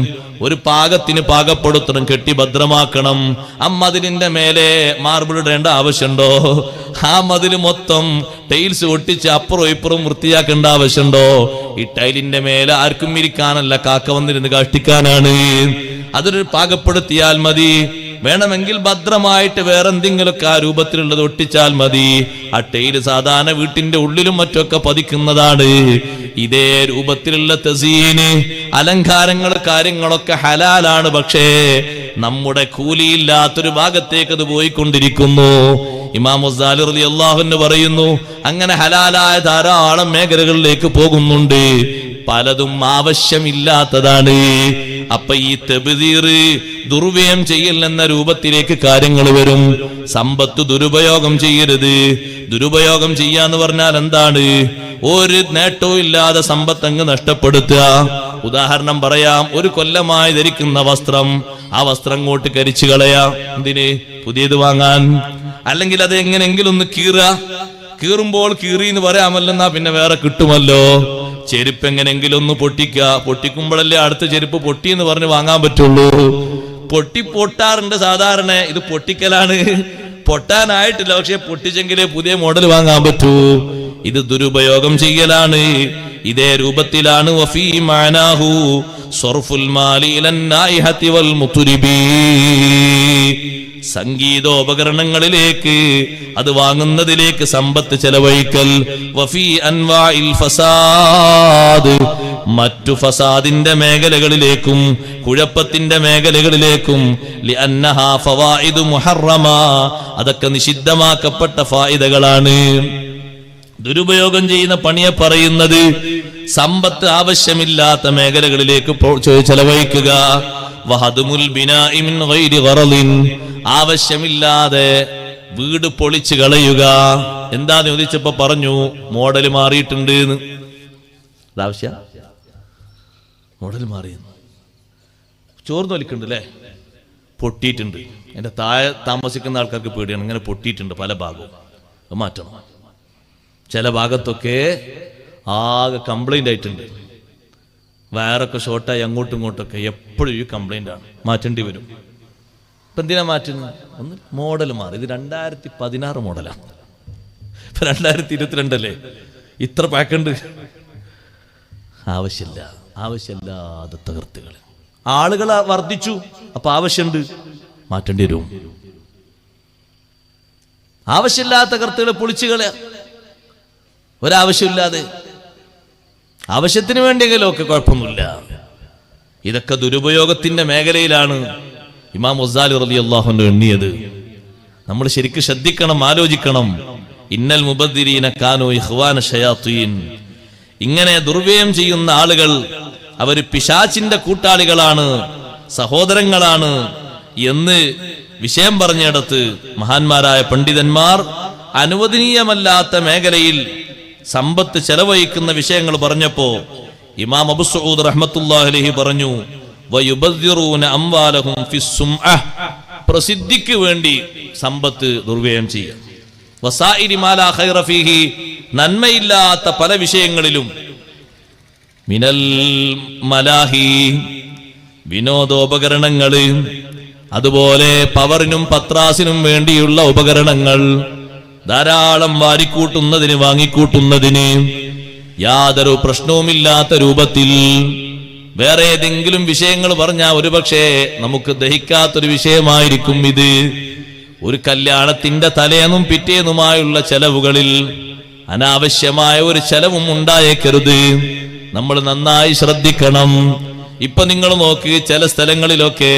ഒരു പാകത്തിന് പാകപ്പെടുത്തണം, കെട്ടി ഭദ്രമാക്കണം. ആ മതിലിന്റെ മേലെ മാർബിൾ ഇടേണ്ട ആവശ്യമുണ്ടോ? ആ മതിൽ മൊത്തം ടൈൽസ് ഒട്ടിച്ച് അപ്പുറം ഇപ്പുറം വൃത്തിയാക്കേണ്ട ആവശ്യമുണ്ടോ? ഈ ടൈലിന്റെ മേലെ ആർക്കും ഇരിക്കാനല്ല, കാക്ക വന്നിരുന്ന് കാഷ്ടിക്കാനാണ്. അതൊരു പാകപ്പെടുത്തിയാൽ മതി. വേണമെങ്കിൽ ഭദ്രമായിട്ട് വേറെന്തെങ്കിലുമൊക്കെ ആ രൂപത്തിലുള്ളത് ഒട്ടിച്ചാൽ മതി. ആ ടൈല് സാധാരണ വീട്ടിന്റെ ഉള്ളിലും മറ്റൊക്കെ പതിക്കുന്നതാണ്. ഇതേ രൂപത്തിലുള്ള തസീന്, അലങ്കാരങ്ങൾ, കാര്യങ്ങളൊക്കെ ഹലാലാണ്. പക്ഷേ നമ്മുടെ കൂലിയില്ലാത്തൊരു ഭാഗത്തേക്ക് അത് പോയിക്കൊണ്ടിരിക്കുന്നു. ഇമാം ഗസാലി റളിയല്ലാഹു അൻഹു പറയുന്നു, അങ്ങനെ ഹലാലായ ധാരാളം മേഖലകളിലേക്ക് പോകുന്നുണ്ട്, പലതും ആവശ്യമില്ലാത്തതാണ്. അപ്പൊ ഈ തബ്ദീർ, ദുർവ്യയം ചെയ്യൽ എന്ന രൂപത്തിലേക്ക് കാര്യങ്ങൾ വരും. സമ്പത്ത് ദുരുപയോഗം ചെയ്യരുത്. ദുരുപയോഗം ചെയ്യാന്ന് പറഞ്ഞാൽ എന്താണ്? ഒരു നേട്ടവും ഇല്ലാതെ സമ്പത്ത് അങ്ങ് നഷ്ടപ്പെടുത്തുക. ഉദാഹരണം പറയാം, ഒരു കൊല്ലമായി ധരിക്കുന്ന വസ്ത്രം, ആ വസ്ത്രം അങ്ങോട്ട് കരിച്ചു കളയാ. എന്തിന്? പുതിയത് വാങ്ങാൻ. അല്ലെങ്കിൽ അത് എങ്ങനെങ്കിലും ഒന്ന് കീറുമ്പോൾ കീറി എന്ന് പറയാമല്ലെന്നാ പിന്നെ വേറെ കിട്ടുമല്ലോ. ചെരുപ്പ് എങ്ങനെങ്കിലും ഒന്ന് പൊട്ടിക്കുമ്പോഴല്ലേ അടുത്ത ചെരുപ്പ് പൊട്ടി എന്ന് പറഞ്ഞ് വാങ്ങാൻ പറ്റുള്ളൂ. പൊട്ടാറുണ്ട് സാധാരണ. ഇത് പൊട്ടിക്കലാണ്, പൊട്ടാനായിട്ടില്ല. പക്ഷെ പൊട്ടിച്ചെങ്കിലേ പുതിയ മോഡൽ വാങ്ങാൻ പറ്റൂ. ഇത് ദുരുപയോഗം ചെയ്യലാണ്. ഇതേ രൂപത്തിലാണ് വഫീ മഅനാഹു സർഫുൽ മാലി ഇലൻ നായിഹതി വൽ മുത്രിബി, സംഗീതോപകരണങ്ങളിലേക്ക്, അത് വാങ്ങുന്നതിലേക്ക് സമ്പത്ത് ചെലവഴിക്കൽ. വഫീ അൻവാഇൽ ഫസാദ്, മറ്റു ഫസാദിന്റെ മേഖലകളിലേക്കും കുഴപ്പത്തിന്റെ മേഖലകളിലേക്കും. ലിഅന്നഹാ ഫവായിദു മുഹറമ, അതൊക്കെ നിഷിദ്ധമാക്കപ്പെട്ട ഫായിദകളാണ്. ദുരുപയോഗം ചെയ്യുന്ന പണിയെ പറയുന്നത് സമ്പത്ത് ആവശ്യമില്ലാത്ത മേഖലകളിലേക്ക് ചെലവഴിക്കുക. വഹദുമുൽ ബിനാഇ മിൻ ഗൈരി ഗറളിൻ, ആവശ്യമില്ലാതെ വീട് പൊളിച്ചു കളയുക. എന്താന്ന് ചോദിച്ചപ്പോ പറഞ്ഞു മോഡൽ മാറിയിട്ടുണ്ട്. മോഡൽ മാറി, ചോർന്ന് വലിക്കുന്നുണ്ട് അല്ലേ, പൊട്ടിയിട്ടുണ്ട്. എന്റെ താഴെ താമസിക്കുന്ന ആൾക്കാർക്ക് പേടിയാണ്, ഇങ്ങനെ പൊട്ടിയിട്ടുണ്ട് പല ഭാഗവും, മാറ്റണം. ചില ഭാഗത്തൊക്കെ ആകെ കംപ്ലൈന്റ് ആയിട്ടുണ്ട്, വയറൊക്കെ ഷോർട്ടായി അങ്ങോട്ടും ഇങ്ങോട്ടൊക്കെ എപ്പോഴും ഈ കംപ്ലൈന്റ് ആണ്, മാറ്റേണ്ടി വരും. ഇപ്പൊ എന്തിനാ മാറ്റുന്നത്? ഒന്ന് മോഡൽ മാറി. ഇത് 2016 മോഡലാണ്, ഇപ്പൊ 2022 അല്ലേ, ഇത്ര പാക്കുണ്ട്. ആവശ്യമില്ലാതെ തകർത്തുകൾ. ആളുകൾ വർദ്ധിച്ചു, അപ്പൊ ആവശ്യമുണ്ട്, മാറ്റേണ്ടി വരും. ആവശ്യമില്ലാത്ത കർത്തുകളെ പൊളിച്ചു കളയാ, ഒരാവശ്യമില്ലാതെ. ആവശ്യത്തിന് വേണ്ടിയെങ്കിലും ഒക്കെ കുഴപ്പമൊന്നുമില്ല. ഇതൊക്കെ ദുരുപയോഗത്തിന്റെ മേഖലയിലാണ് ഇമാം ഗസാലി റളിയല്ലാഹു അൻഹു എണ്ണിയത്. നമ്മൾ ശരിക്കും ശ്രദ്ധിക്കണം, ആലോചിക്കണം. ഇന്നൽ മുബദ്ദിരീന കാനൂ ഇഖ്വാന ശയാത്തീൻ, ഇങ്ങനെ ദുർവ്യയം ചെയ്യുന്ന ആളുകൾ അവര് പിശാചിന്റെ കൂട്ടാളികളാണ്, സഹോദരങ്ങളാണ് എന്ന് വിഷയം പറഞ്ഞിടത്ത് മഹാന്മാരായ പണ്ഡിതന്മാർ അനുവദനീയമല്ലാത്ത മേഖലയിൽ സമ്പത്ത് ചെലവഴിക്കുന്ന വിഷയങ്ങൾ പറഞ്ഞപ്പോ ഇമാം അബൂ സഊദ് റഹ്മത്തുള്ളാഹി അലൈഹി പറഞ്ഞു, വയുബദ്ദിറൂന അംവാലഹും ഫിസ്സുംഅഹ്, പ്രസിദ്ധിക്ക് വേണ്ടി സമ്പത്ത് ദുർവ്യയം ചെയ്യുക. വസായിരി മാ ലാ ഖൈറ ഫീഹി, നന്മയില്ലാത്ത പല വിഷയങ്ങളിലും. മിനൽ മലാഹി, വിനോദോപകരണങ്ങള്, അതുപോലെ പവറിനും പത്രാസിനും വേണ്ടിയുള്ള ഉപകരണങ്ങൾ, ധാരാളം വാരിക്കൂട്ടുന്നതിന് വാങ്ങിക്കൂട്ടുന്നതിന് യാതൊരു പ്രശ്നവുമില്ലാത്ത രൂപത്തിൽ വേറെ ഏതെങ്കിലും വിഷയങ്ങൾ പറഞ്ഞാൽ ഒരുപക്ഷെ നമുക്ക് ദഹിക്കാത്തൊരു വിഷയമായിരിക്കും ഇത്. ഒരു കല്യാണത്തിന്റെ തലേന്നും പിറ്റേന്നുമായുള്ള ചെലവുകളിൽ അനാവശ്യമായ ഒരു ചെലവും ഉണ്ടായേക്കരുത്. നമ്മൾ നന്നായി ശ്രദ്ധിക്കണം. ഇപ്പൊ നിങ്ങൾ നോക്ക്, ചില സ്ഥലങ്ങളിലൊക്കെ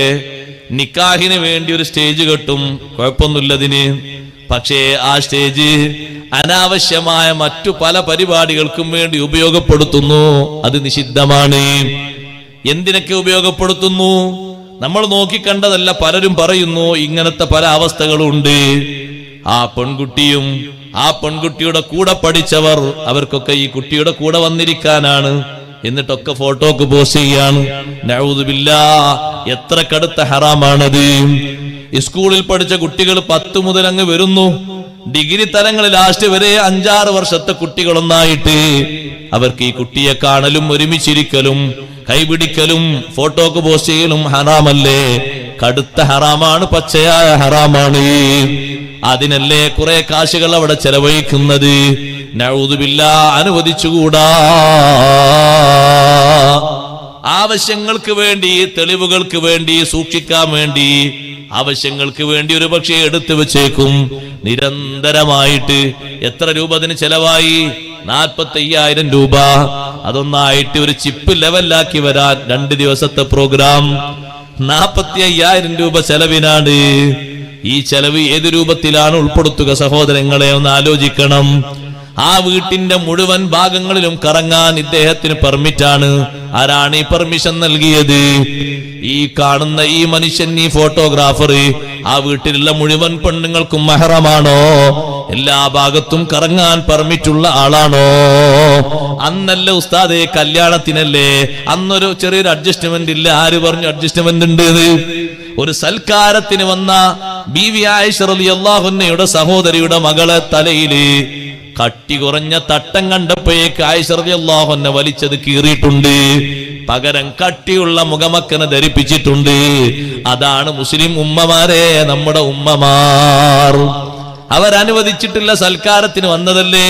നിക്കാഹിന് വേണ്ടി ഒരു സ്റ്റേജ് കെട്ടും, കുഴപ്പമൊന്നുമില്ലതിന്. പക്ഷേ ആ സ്റ്റേജ് അനാവശ്യമായ മറ്റു പല പരിപാടികൾക്കും വേണ്ടി ഉപയോഗപ്പെടുത്തുന്നു. അത് നിഷിദ്ധമാണ്. എന്തിനൊക്കെ ഉപയോഗപ്പെടുത്തുന്നു? നമ്മൾ നോക്കിക്കണ്ടതല്ല, പലരും പറയുന്നു. ഇങ്ങനത്തെ പല അവസ്ഥകളുണ്ട്. ആ പെൺകുട്ടിയും ആ പെൺകുട്ടിയുടെ കൂടെ പഠിച്ചവർ, അവർക്കൊക്കെ ഈ കുട്ടിയുടെ കൂടെ വന്നിരിക്കാനാണ്, എന്നിട്ടൊക്കെ ഫോട്ടോക്ക് പോസ്റ്റ് ചെയ്യാണ്. നഊദു ബില്ലാഹ്, എത്ര കടുത്ത ഹറാമാണത്. സ്കൂളിൽ പഠിച്ച കുട്ടികൾ 10 മുതൽ അങ്ങ് വരുന്നു, ഡിഗ്രി തലങ്ങളിൽ ലാസ്റ്റ് വരെ 5-6 വർഷത്തെ കുട്ടികളൊന്നായിട്ട് അവർക്ക് ഈ കുട്ടിയെ കാണലും ഒരുമിച്ചിരിക്കലും കൈപിടിക്കലും ഫോട്ടോക്ക് പോസ്റ്റ് ചെയ്യലും ഹറാമല്ലേ? കടുത്ത ഹറാമാണ്, പച്ചയായ ഹറാമാണ്. അതിനല്ലേ കുറെ കാശുകൾ അവിടെ ചെലവഴിക്കുന്നത്. നഊദു ബില്ലാഹ്, അനുവദിച്ചുകൂടാ. ആവശ്യങ്ങൾക്ക് വേണ്ടി, തെളിവുകൾക്ക് വേണ്ടി, സൂക്ഷിക്കാൻ വേണ്ടി, ആവശ്യങ്ങൾക്ക് വേണ്ടി ഒരു പക്ഷേ എടുത്തു വെച്ചേക്കും. നിരന്തരമായിട്ട് എത്ര രൂപ അതിന് ചെലവായി? 45,000 രൂപ. അതൊന്നായിട്ട് ഒരു ചിപ്പ് ലെവലാക്കി വരാൻ 2 ദിവസത്തെ പ്രോഗ്രാം 45,000 രൂപ ചെലവിനാണ്. ഈ ചെലവ് ഏത് രൂപത്തിലാണ് ഉൾപ്പെടുത്തുക സഹോദരങ്ങളെ? ഒന്ന് ആലോചിക്കണം. ആ വീട്ടിന്റെ മുഴുവൻ ഭാഗങ്ങളിലും കറങ്ങാൻ ഇദ്ദേഹത്തിന് പെർമിറ്റാണ്. ആരാണ് ഈ പെർമിഷൻ നൽകിയത്? ഈ കാണുന്ന ഈ മനുഷ്യൻ, ഈ ഫോട്ടോഗ്രാഫർ, ആ വീട്ടിലുള്ള മുഴുവൻ പെണ്ണുങ്ങൾക്കും മെഹറമാണോ? എല്ലാ ഭാഗത്തും കറങ്ങാൻ പെർമിറ്റുള്ള ആളാണോ? അന്നല്ല ഉസ്താദേ, കല്യാണത്തിനല്ലേ, അന്നൊരു ചെറിയൊരു അഡ്ജസ്റ്റ്മെന്റ് ഇല്ല. ആര് പറഞ്ഞു അഡ്ജസ്റ്റ്മെന്റ് ഉണ്ട്? ഒരു സൽക്കാരത്തിന് വന്ന ബീവി ആയിഷ റളിയല്ലാഹു അൻഹയുടെ സഹോദരിയുടെ മകളെ തലയില് കട്ടി കുറഞ്ഞ തട്ടം കണ്ടപ്പോഴേക്ക് ആയിഷ റളിയല്ലാഹു അൻഹ വലിച്ചത് കീറിയിട്ടുണ്ട്. പകരം കട്ടിയുള്ള മുഖമക്കനെ ധരിപ്പിച്ചിട്ടുണ്ട്. അതാണ് മുസ്ലിം ഉമ്മമാരെ, നമ്മുടെ ഉമ്മമാർ. അവരനുവദിച്ചിട്ടില്ല, സൽക്കാരത്തിന് വന്നതല്ലേ.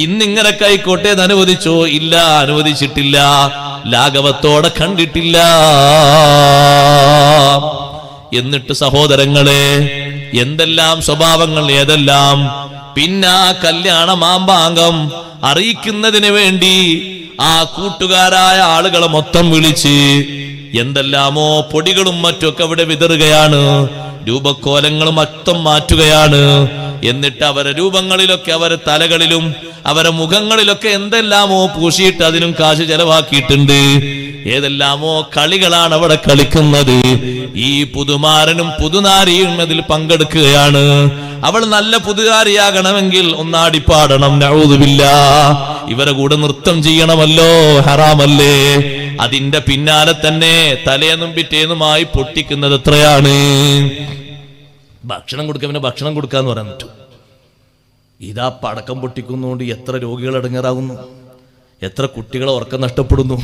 ഇന്നിങ്ങനൊക്കെ ആയിക്കോട്ടെ എന്ന് അനുവദിച്ചോ? ഇല്ല, അനുവദിച്ചിട്ടില്ല. ലാഘവത്തോടെ കണ്ടിട്ടില്ല. എന്നിട്ട് സഹോദരങ്ങളെ, എന്തെല്ലാം സ്വഭാവങ്ങൾ, ഏതെല്ലാം. പിന്നെ ആ കല്യാണ മാമ്പാങ്കം അറിയിക്കുന്നതിന് വേണ്ടി ആ കൂട്ടുകാരായ ആളുകളെ മൊത്തം വിളിച്ച് എന്തെല്ലാമോ പൊടികളും മറ്റൊക്കെ അവിടെ വിതറുകയാണ്. രൂപക്കോലങ്ങളും മൊത്തം മാറ്റുകയാണ്. എന്നിട്ട് അവരെ രൂപങ്ങളിലൊക്കെ, അവരെ തലകളിലും അവരെ മുഖങ്ങളിലൊക്കെ എന്തെല്ലാമോ പൂശിയിട്ട് അതിനും കാശ് ചെലവാക്കിയിട്ടുണ്ട്. ഏതെല്ലാമോ കളികളാണ് അവിടെ കളിക്കുന്നത്. ഈ പുതുമാരനും പുതുനാരിയും അതിൽ പങ്കെടുക്കുകയാണ്. അവൾ നല്ല പുതുകാരിയാകണമെങ്കിൽ ഒന്നാടിപ്പാടണം. നഊദു ബില്ലാഹ്. ഇവരെ കൂടെ നൃത്തം ചെയ്യണമല്ലോ, ഹറാമല്ലേ? അതിന്റെ പിന്നാലെ തന്നെ തലേന്നും പിറ്റേന്നുമായി പൊട്ടിക്കുന്നത് എത്രയാണ്? ഭക്ഷണം കൊടുക്കാൻ, പിന്നെ ഭക്ഷണം കൊടുക്കാന്ന് പറയാൻ പറ്റും. ഇതാ പടക്കം പൊട്ടിക്കുന്നതുകൊണ്ട് എത്ര രോഗികൾ ഇടങ്ങേറാകുന്നു, എത്ര കുട്ടികളെ ഉറക്കം നഷ്ടപ്പെടുന്നു.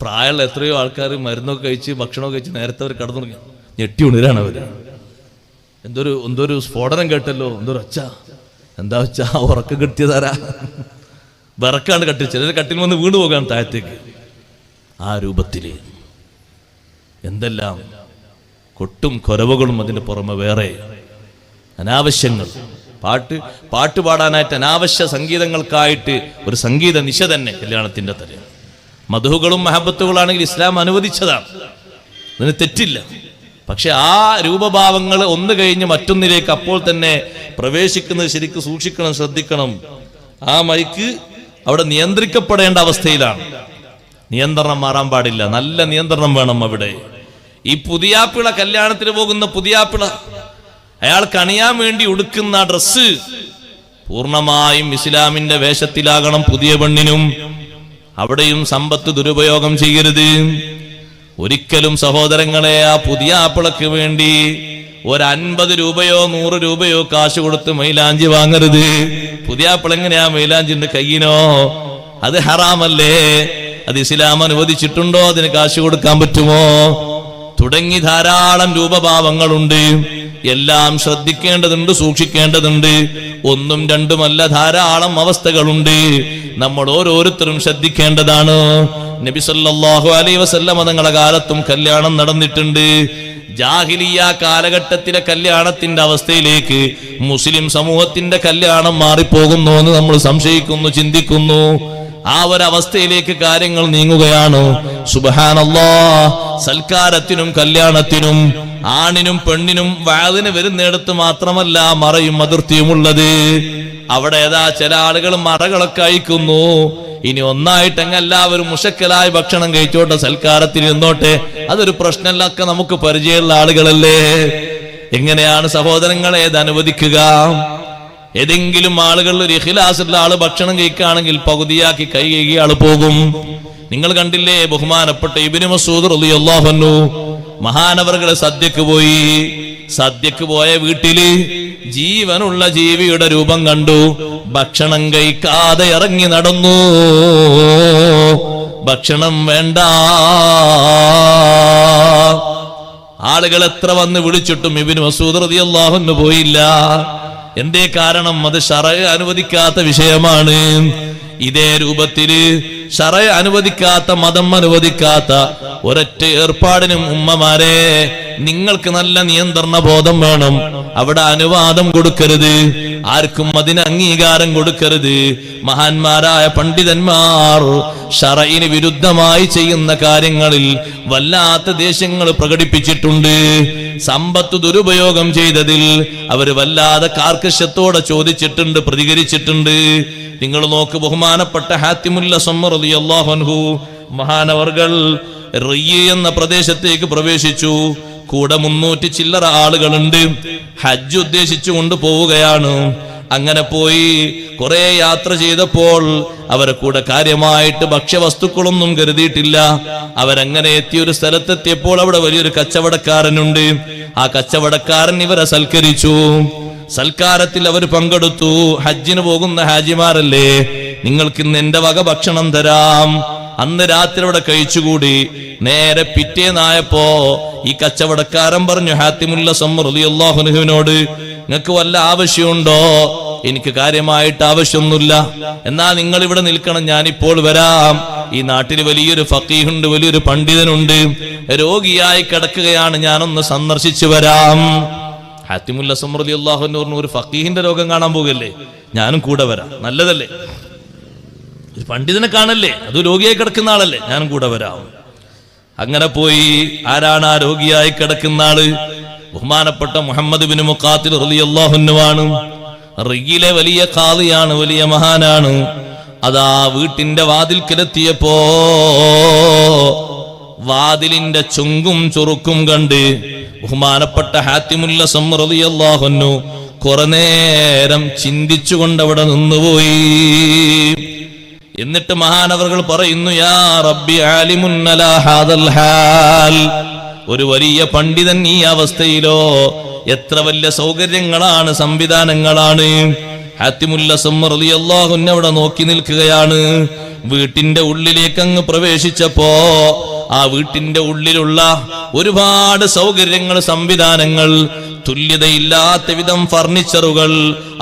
പ്രായമുള്ള എത്രയോ ആൾക്കാർ മരുന്നൊക്കെ കഴിച്ച് ഭക്ഷണമൊക്കെ കഴിച്ച് നേരത്തെ അവർ കടന്നു തുടങ്ങി. ഞെട്ടി ഉണരാണ് അവർ. എന്തൊരു സ്ഫോടനം കേട്ടല്ലോ, എന്തൊരു ഒച്ച. എന്താ വെച്ചാ ഉറക്കം കെട്ടിയതാരാ? വിറക്കാണ് കട്ടി. ചിലർ കട്ടിൽ വന്ന് വീണു പോകാൻ താഴത്തേക്ക്. ആ രൂപത്തില് എന്തെല്ലാം കൊട്ടും കൊരവകളും. അതിന് പുറമെ വേറെ അനാവശ്യങ്ങൾ. പാട്ട് പാടാനായിട്ട് അനാവശ്യ സംഗീതങ്ങൾക്കായിട്ട് ഒരു സംഗീത നിശ തന്നെ കല്യാണത്തിന്റെ തലേ. മധുഹുകളും മഹബത്തുകളാണെങ്കിൽ ഇസ്ലാം അനുവദിച്ചതാണ്, അതിന് തെറ്റില്ല. പക്ഷെ ആ രൂപഭാവങ്ങൾ ഒന്ന് കഴിഞ്ഞ് മറ്റൊന്നിലേക്ക് അപ്പോൾ തന്നെ പ്രവേശിക്കുന്നത് ശരിക്കും സൂക്ഷിക്കണം, ശ്രദ്ധിക്കണം. ആ മൈക്ക് അവിടെ നിയന്ത്രിക്കപ്പെടേണ്ട അവസ്ഥയിലാണ്. നിയന്ത്രണം മാറാൻ പാടില്ല. നല്ല നിയന്ത്രണം വേണം അവിടെ. ഈ പുതിയാപ്പിള, കല്യാണത്തിന് പോകുന്ന പുതിയാപ്പിള, അയാൾക്ക് അണിയാൻ വേണ്ടി ഉടുക്കുന്ന ഡ്രസ്സ് പൂർണ്ണമായും ഇസ്ലാമിന്റെ വേഷത്തിലാകണം. പുതിയ പെണ്ണിനും അവിടെയും സമ്പത്ത് ദുരുപയോഗം ചെയ്യരുത് ഒരിക്കലും സഹോദരങ്ങളെ. ആ പുതിയ ആപ്പിളക്ക് വേണ്ടി ഒരു 50 രൂപയോ 100 രൂപയോ കാശ് കൊടുത്ത് മൈലാഞ്ചി വാങ്ങരുത്. പുതിയ ആപ്പിൾ എങ്ങനെയാ മൈലാഞ്ചിന്റെ കയ്യിനോ? അത് ഹറാമല്ലേ? അത് ഇസ്ലാം അനുവദിച്ചിട്ടുണ്ടോ? അതിന് കാശ് കൊടുക്കാൻ പറ്റുമോ? തുടങ്ങി ധാരാളം രൂപഭാവങ്ങളുണ്ട്. എല്ലാം ശ്രദ്ധിക്കേണ്ടതുണ്ട്, സൂക്ഷിക്കേണ്ടതുണ്ട്. ഒന്നും രണ്ടുമല്ല, ധാരാളം അവസ്ഥകളുണ്ട്. നമ്മൾ ഓരോരുത്തരും ശ്രദ്ധിക്കേണ്ടതാണ്. നബി സല്ലല്ലാഹു അലൈഹി വസല്ലം തങ്ങളുടെ കാലത്തും കല്യാണം നടന്നിട്ടുണ്ട്. ജാഹിലിയ്യ കാലഘട്ടത്തിലെ കല്യാണത്തിന്റെ അവസ്ഥയിലേക്ക് മുസ്ലിം സമൂഹത്തിന്റെ കല്യാണം മാറിപ്പോകുന്നു എന്ന് നമ്മൾ സംശയിക്കുന്നു, ചിന്തിക്കുന്നു. ആ ഒരവസ്ഥയിലേക്ക് കാര്യങ്ങൾ നീങ്ങുകയാണ്. സുബ്ഹാനല്ലാഹ്. സൽക്കാരത്തിനും കല്യാണത്തിനും ആണിനും പെണ്ണിനും വാതിന് വരുന്നിടത്ത് മാത്രമല്ല മറയും അതിർത്തിയുമുള്ളത്. അവിടെ ഏതാ ചില ആളുകൾ മറകളൊക്കെ അയക്കുന്നു. ഇനി ഒന്നായിട്ടങ്ങ് എല്ലാവരും മുഷക്കലായി ഭക്ഷണം കഴിച്ചോട്ടെ, സൽക്കാരത്തിന് നിന്നോട്ടെ, അതൊരു പ്രശ്നമല്ലൊക്കെ നമുക്ക് പരിചയമുള്ള ആളുകളല്ലേ. എങ്ങനെയാണ് സഹോദരങ്ങളെ ഇത് അനുവദിക്കുക? ഏതെങ്കിലും ആളുകളിൽ ഒരു ഇഖ്ലാസുള്ള ആള് ഭക്ഷണം കഴിക്കുകയാണെങ്കിൽ പകുതിയാക്കി കൈ കഴുകി ആള് പോകും. നിങ്ങൾ കണ്ടില്ലേ ബഹുമാനപ്പെട്ട ഇബ്നു മസ്ഊദ് റളിയല്ലാഹു അൻഹു മഹാനവറുകളെ സദ്യക്ക് പോയി. സദ്യക്ക് പോയ വീട്ടില് ജീവനുള്ള ജീവിയുടെ രൂപം കണ്ടു. ഭക്ഷണം കഴിക്കാതെ ഇറങ്ങി നടന്നു. ഭക്ഷണം വേണ്ട. ആളുകൾ എത്ര വന്ന് വിളിച്ചിട്ടും ഇബ്നു മസ്ഊദ് റളിയല്ലാഹു അൻഹു പോയില്ല. എന്തേ കാരണം? അത് ശറഅ് അനുവദിക്കാത്ത വിഷയമാണ്. ഇതേ രൂപത്തില് ശറഅ് അനുവദിക്കാത്ത, മതം അനുവദിക്കാത്ത ഒരൊറ്റ ഏർപ്പാടിനും ഉമ്മമാരെ നിങ്ങൾക്ക് നല്ല നിയന്ത്രണ ബോധം വേണം. അവിടെ അനുവാദം കൊടുക്കരുത്, ആർക്കും അതിന് അംഗീകാരം കൊടുക്കരുത്. മഹാന്മാരായ പണ്ഡിതന്മാർ ശറഇന് വിരുദ്ധമായി ചെയ്യുന്ന കാര്യങ്ങളിൽ വല്ലാത്ത ദേഷ്യങ്ങൾ പ്രകടിപ്പിച്ചിട്ടുണ്ട്. സമ്പത്ത് ദുരുപയോഗം ചെയ്തതിൽ അവർ വല്ലാതെ കാർക്കശ്യത്തോടെ ചോദിച്ചിട്ടുണ്ട്, പ്രതികരിച്ചിട്ടുണ്ട്. നിങ്ങൾ നോക്ക്, ബഹുമാനപ്പെട്ട ഹാത്തിമുൽ അസ്സം റളിയല്ലാഹു അൻഹു മഹാനവർകൾ റിയ്യ് എന്ന പ്രദേശത്തേക്ക് പ്രവേശിച്ചു. കൂടെ 300 ചില്ലറ ആളുകളുണ്ട്. ഹജ്ജ് ഉദ്ദേശിച്ചു കൊണ്ട് പോവുകയാണ്. അങ്ങനെ പോയി കുറെ യാത്ര ചെയ്തപ്പോൾ അവരെ കൂടെ കാര്യമായിട്ട് ഭക്ഷ്യവസ്തുക്കളൊന്നും കരുതിയിട്ടില്ല. അവരങ്ങനെ എത്തിയൊരു സ്ഥലത്തെത്തിയപ്പോൾ അവിടെ വലിയൊരു കച്ചവടക്കാരനുണ്ട്. ആ കച്ചവടക്കാരൻ ഇവരെ സൽക്കരിച്ചു. സൽക്കാരത്തിൽ അവർ പങ്കെടുത്തു. ഹജ്ജിന് പോകുന്ന ഹാജിമാരല്ലേ, നിങ്ങൾക്ക് ഇന്ന് എന്റെ വക ഭക്ഷണം തരാം. അന്ന് രാത്രി അവിടെ കഴിച്ചുകൂടി. നേരെ പിറ്റേന്നായപ്പോ ഈ കച്ചവടക്കാരൻ പറഞ്ഞു ഹാത്തിമുൽ അസ്സം റളിയല്ലാഹു അൻഹുവിനോട്, നിങ്ങൾക്ക് വല്ല ആവശ്യമുണ്ടോ? എനിക്ക് കാര്യമായിട്ട് ആവശ്യമൊന്നുമില്ല, എന്നാ നിങ്ങൾ ഇവിടെ നിൽക്കണം, ഞാനിപ്പോൾ വരാം. ഈ നാട്ടിൽ വലിയൊരു ഫഖീഹുണ്ട്, വലിയൊരു പണ്ഡിതനുണ്ട്, രോഗിയായി കിടക്കുകയാണ്, ഞാനൊന്ന് സന്ദർശിച്ചു വരാം. ഹാത്തിമുൽ അസ്സം റളിയല്ലാഹു അൻഹു പറഞ്ഞു, ഒരു ഫഖീഹിന്റെ രോഗം കാണാൻ പോകല്ലേ, ഞാനും കൂടെ വരാം. നല്ലതല്ലേ, ഒരു പണ്ഡിതനെ കാണല്ലേ, അത് രോഗിയായി കിടക്കുന്ന ആളല്ലേ, ഞാനും കൂടെ വരാം. അങ്ങനെ പോയി. ആരാണ് ആ രോഗിയായി കിടക്കുന്ന ആള്? ബഹുമാനപ്പെട്ട മുഹമ്മദ് ബിൻ മുഖാത്തിൽ റളിയല്ലാഹു അൻഹു ആണ്. റിയ്യിലെ വലിയ ഖാദിയാണ്, വലിയ മഹാനാണ്. അതാ വീട്ടിന്റെ വാതിൽക്കലെത്തിയപ്പോ വാതിലിന്റെ ചുങ്കും ചുറുക്കും കണ്ട് ബഹുമാനപ്പെട്ട ഹാത്തിമുൽ അസ്സം റളിയല്ലാഹു അൻഹു കുറെ നേരം ചിന്തിച്ചുകൊണ്ട് അവിടെ നിന്നുപോയി. എന്നിട്ട് മഹാനവറുകൾ പറയുന്നു, യാ റബ്ബി ആലിമുൻ അലാ ഹാദൽ ഹാൽ, ഒരു വലിയ പണ്ഡിതൻ ഈ അവസ്ഥയിലോ, എത്ര വലിയ സൗകര്യങ്ങളാണ്, സംവിധാനങ്ങളാണ്. ഹാത്തിമുൽ അസ്സം റളിയല്ലാഹു അൻഹു അവിടെ നോക്കി നിൽക്കുകയാണ്. വീട്ടിന്റെ ഉള്ളിലേക്ക് അങ്ങ് പ്രവേശിച്ചപ്പോ ആ വീട്ടിന്റെ ഉള്ളിലുള്ള ഒരുപാട് സൗകര്യങ്ങൾ, സംവിധാനങ്ങൾ, തുല്യതയില്ലാത്ത വിധം ഫർണിച്ചറുകൾ,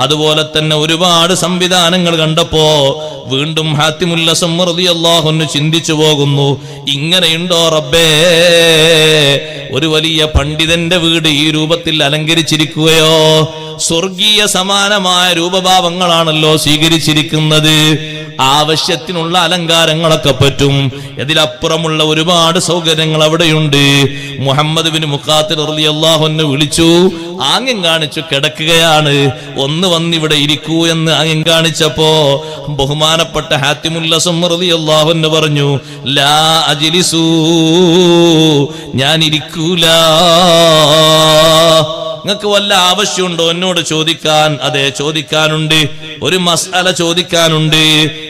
അതുപോലെ തന്നെ ഒരുപാട് സംവിധാനങ്ങൾ കണ്ടപ്പോ വീണ്ടും ഹാത്തിമുൽ അസ്സം റളിയല്ലാഹു അൻഹു ചിന്തിച്ചു പോകുന്നു, ഇങ്ങനെയുണ്ടോ റബ്ബേ, ഒരു വലിയ പണ്ഡിതന്റെ വീട് ഈ രൂപത്തിൽ അലങ്കരിച്ചിരിക്കുകയോ? സ്വർഗീയ സമാനമായ രൂപഭാവങ്ങളാണല്ലോ സ്വീകരിച്ചിരിക്കുന്നത്. ആവശ്യത്തിനുള്ള അലങ്കാരങ്ങളൊക്കെ പറ്റും, ഇതിലപ്പുറമുള്ള ഒരുപാട് സൗകര്യങ്ങൾ അവിടെയുണ്ട്. മുഹമ്മദ് ബിൻ മുഖാത്തിൽ റളിയല്ലാഹു അൻഹു വിളിച്ചു, ആംഗ്യം കാണിച്ചു കിടക്കുകയാണ്, ഒന്ന് വന്നിവിടെ ഇരിക്കൂ എന്ന് ആംഗ്യം കാണിച്ചപ്പോ ബഹുമാനപ്പെട്ട ഹാത്തിമുൽ അസ്സം റളിയല്ലാഹു അൻഹു പറഞ്ഞു, ലാ അജ്ലിസൂ, ഞാൻ ഇരിക്കൂല. നിങ്ങൾക്ക് വല്ല ആവശ്യമുണ്ടോ എന്നോട് ചോദിക്കാൻ? അതെ, ചോദിക്കാനുണ്ട്, ഒരു മസ്അല ചോദിക്കാനുണ്ട്.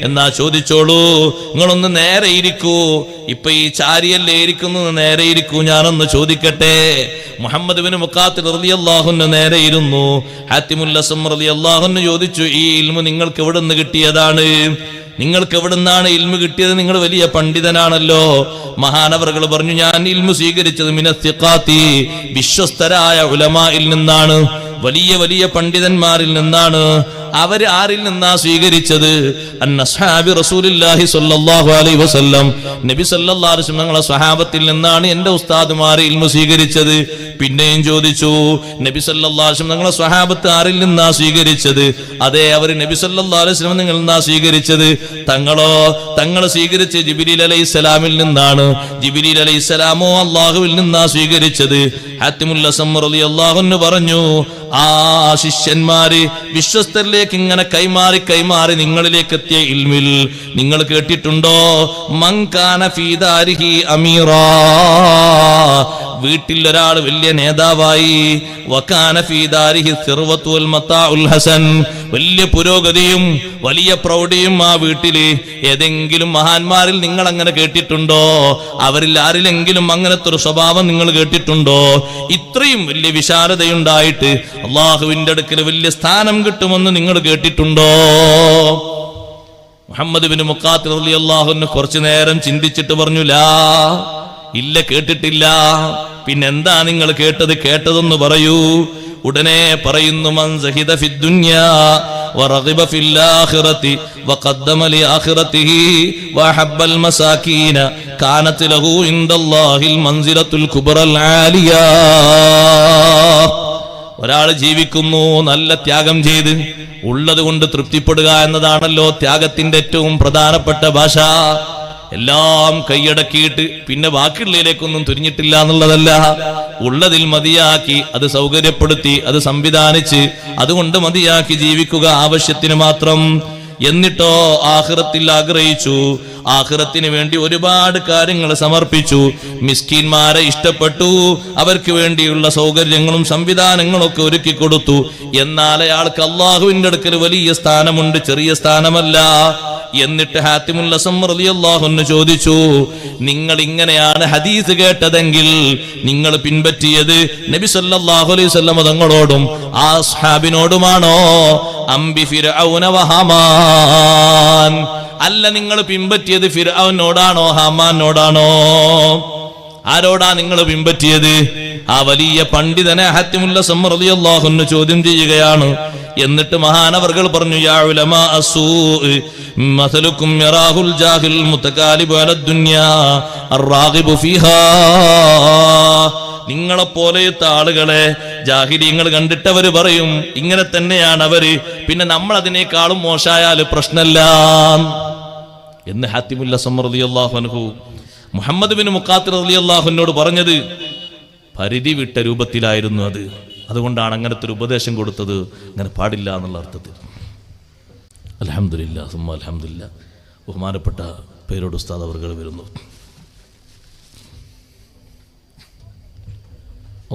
എന്നാ ചോദിച്ചോളൂ. നിങ്ങളൊന്ന് നേരെ ഇരിക്കൂ, ഇപ്പൊ ഈ ചാരിയല്ലേ ഇരിക്കുന്നത്, നേരെ ഇരിക്കൂ, ഞാനൊന്ന് ചോദിക്കട്ടെ. മുഹമ്മദ് ബിൻ മുഖാത്തിൽ റളിയല്ലാഹു അൻഹു നേരെ ഇരുന്നു. ഹാത്തിമുൽ അസ്സം റളിയല്ലാഹു അൻഹു ചോദിച്ചു, ഈ ഇൽമു നിങ്ങൾക്ക് എവിടെ നിന്ന് കിട്ടിയതാണ്? നിങ്ങൾക്ക് എവിടുന്നാണ് ഇൽമു കിട്ടിയത്? നിങ്ങൾ വലിയ പണ്ഡിതനാണല്ലോ. മഹാനവറുകൾ പറഞ്ഞു, ഞാൻ ഇൽമു സ്വീകരിച്ചത് മിനസ്സിഖാത്തി, വിശ്വസ്തരായ ഉലമായിൽ നിന്നാണ്, വലിയ വലിയ പണ്ഡിതന്മാരിൽ നിന്നാണ്. അവര് ആരിൽ നിന്നാ സ്വീകരിച്ചത്? അൻഅസ്ഹാബി റസൂലുള്ളാഹി സ്വല്ലല്ലാഹു അലൈഹി വസല്ലം, നബി സല്ലല്ലാഹു അലൈഹി വസല്ലം തങ്ങളുടെ സ്വഹാബത്തിൽ നിന്നാണ് എന്റെ ഉസ്താദുമാർ ഇൽമു സ്വീകരിച്ചത്. പിന്നെയും ചോദിച്ചു, നബി സല്ലല്ലാഹു അലൈഹി വസല്ലം തങ്ങളുടെ സ്വഹാബത്ത് ആരിൽ നിന്നാ സ്വീകരിച്ചത്? അതെ, അവര് നബി സല്ലല്ലാഹു അലൈഹി വസല്ലം നിങ്ങൾ നിന്നാ സ്വീകരിച്ചത്. തങ്ങൾ സ്വീകരിച്ച് ജിബ്രീൽ അലൈഹിസ്സലാമിൽ നിന്നാണ്. ജിബ്രീൽ അലൈഹിസ്സലാമോ അല്ലാഹുവിൽ നിന്നാ സ്വീകരിച്ചത്. ഹാത്തിമുൽ അസ്സം റളിയല്ലാഹു അൻഹു പറഞ്ഞു, ആ ശിഷ്യന്മാര് വിശ്വസ്തരിലേക്ക് ഇങ്ങനെ കൈമാറി കൈമാറി നിങ്ങളിലേക്ക് എത്തിയ ഇൽമിൽ നിങ്ങൾ കേട്ടിട്ടുണ്ടോ? മൻ കാന ഫീ ദാരിഹി അമീറാ, വീട്ടിൽ ഒരാൾ വലിയ നേതാവായി, വകാന ഫീ ദാരിഹി സിർവത്തു വൽ മതാഉൽ ഹസൻ, വലിയ പുരോഗതിയും വലിയ പ്രൗഢിയും ആ വീട്ടില്. ഏതെങ്കിലും മഹാന്മാരിൽ നിങ്ങൾ അങ്ങനെ കേട്ടിട്ടുണ്ടോ? അവരിൽ ആരിലെങ്കിലും അങ്ങനത്തെ ഒരു സ്വഭാവം നിങ്ങൾ കേട്ടിട്ടുണ്ടോ? ഇത്രയും വലിയ വിശാലതയുണ്ടായിട്ട് അള്ളാഹുവിന്റെ അടുക്കൽ വലിയ സ്ഥാനം കിട്ടുമെന്ന് നിങ്ങൾ കേട്ടിട്ടുണ്ടോ? മുഹമ്മദ് ബിൻ മുഖാത്തിൽ റളിയല്ലാഹു അൻഹു കുറച്ചു നേരം ചിന്തിച്ചിട്ട് പറഞ്ഞു, ലാ, ഇല്ല, കേട്ടിട്ടില്ല. പിന്നെന്താ നിങ്ങൾ കേട്ടതെന്ന് പറയൂ. ഉടനെ പറയുന്നു, മൻ സഹിദ ഫിദ് ദുനിയാ വറഗിബ ഫിൽ ആഖിറതി വഖദ്ദമ ലി ആഖിറതിഹി വഹബ്ബൽ മസാകീന കാനത് ലഹു ഇൻദല്ലാഹിൽ മൻസിലത്തുൽ കുബ്റൽ ആലിയാ. ഒരാൾ ജീവിക്കുന്നു നല്ല ത്യാഗം ചെയ്ത് ഉള്ളത് കൊണ്ട് തൃപ്തിപ്പെടുക എന്നതാണല്ലോ ത്യാഗത്തിന്റെ ഏറ്റവും പ്രധാനപ്പെട്ട ഭാഷ. എല്ലാം കൈയടക്കിയിട്ട് പിന്നെ ബാക്കിയുള്ളതിലേക്കൊന്നും തുരിഞ്ഞിട്ടില്ല എന്നുള്ളതല്ല. ഉള്ളതിൽ മതിയാക്കി, അത് സൗകര്യപ്പെടുത്തി, അത് സംവിധാനിച്ച് അതുകൊണ്ട് മതിയാക്കി ജീവിക്കുക ആവശ്യത്തിന് മാത്രം. എന്നിട്ടോ ആഖിറത്തിൽ ആഗ്രഹിച്ചു, ആഖിറത്തിന് വേണ്ടി ഒരുപാട് കാര്യങ്ങൾ സമർപ്പിച്ചു, മിസ്കീന്മാരെ ഇഷ്ടപ്പെട്ടു, അവർക്ക് വേണ്ടിയുള്ള സൗകര്യങ്ങളും സംവിധാനങ്ങളും ഒക്കെ ഒരുക്കി കൊടുത്തു. എന്നാൽ അയാൾക്ക് അള്ളാഹുവിന്റെ അടുക്കൽ വലിയ സ്ഥാനമുണ്ട്, ചെറിയ സ്ഥാനമല്ല. എന്നിട്ട് ഹാത്തിമുൽ അസ്സം റളിയല്ലാഹു അൻഹു ചോദിച്ചു, നിങ്ങൾ ഇങ്ങനെയാണ് ഹദീസ് കേട്ടതെങ്കിൽ നിങ്ങൾ പിൻപറ്റിയത് നബി സല്ലല്ലാഹു അലൈഹി വസല്ലം തങ്ങളോടും ആ സ്വഹാബിനോടുമാണോ, അംബി ഫിർഔന വഹമാൻ, അല്ല നിങ്ങൾ പിൻപറ്റിയത് ഫിർഔനോടാണോ ഹാമാനോടാണോ? ആരോടാ നിങ്ങൾ പിൻപറ്റിയത്? ആ വലിയ പണ്ഡിതനെ ഹാത്തിമുൽ അസ്സം റളിയല്ലാഹു അൻഹു ചോദ്യം ചെയ്യുകയാണ്. എന്നിട്ട് മഹാനവർകൾ പറഞ്ഞു, യാ ഉലമാ അസ്സൂഇ മസലുക്കും യറാഹുൽ ജാഹിൽ മുതകാലിബു അലദ് ദുനിയാ അർറാഗിബു ഫീഹാ. നിങ്ങളെ പോലത്തെ ആളുകളെ ജാഹിലിയങ്ങൾ കണ്ടിട്ടവര് പറയും ഇങ്ങനെ തന്നെയാണ് അവര്, പിന്നെ നമ്മൾ അതിനേക്കാളും മോശമായാല് പ്രശ്നമില്ല എന്ന് ഹാത്തിമുൽ അസ്സം റളിയല്ലാഹു അൻഹു മുഹമ്മദ് ബിൻ മുഖാത്തിൽ റളിയല്ലാഹു അൻഹുവിനോട് പറഞ്ഞത്. പരിധി വിട്ട രൂപത്തിലായിരുന്നു അത്. അതുകൊണ്ടാണ് അങ്ങനത്തെ ഒരു ഉപദേശം കൊടുത്തത്, അങ്ങനെ പാടില്ല എന്നുള്ള അർത്ഥത്തിൽ. അൽഹംദുലില്ലാ സുമ്മ അൽഹംദുലില്ലാ. ബഹുമാനപ്പെട്ട പേരോട് ഉസ്താദ് അവർകൾ വരുന്നു.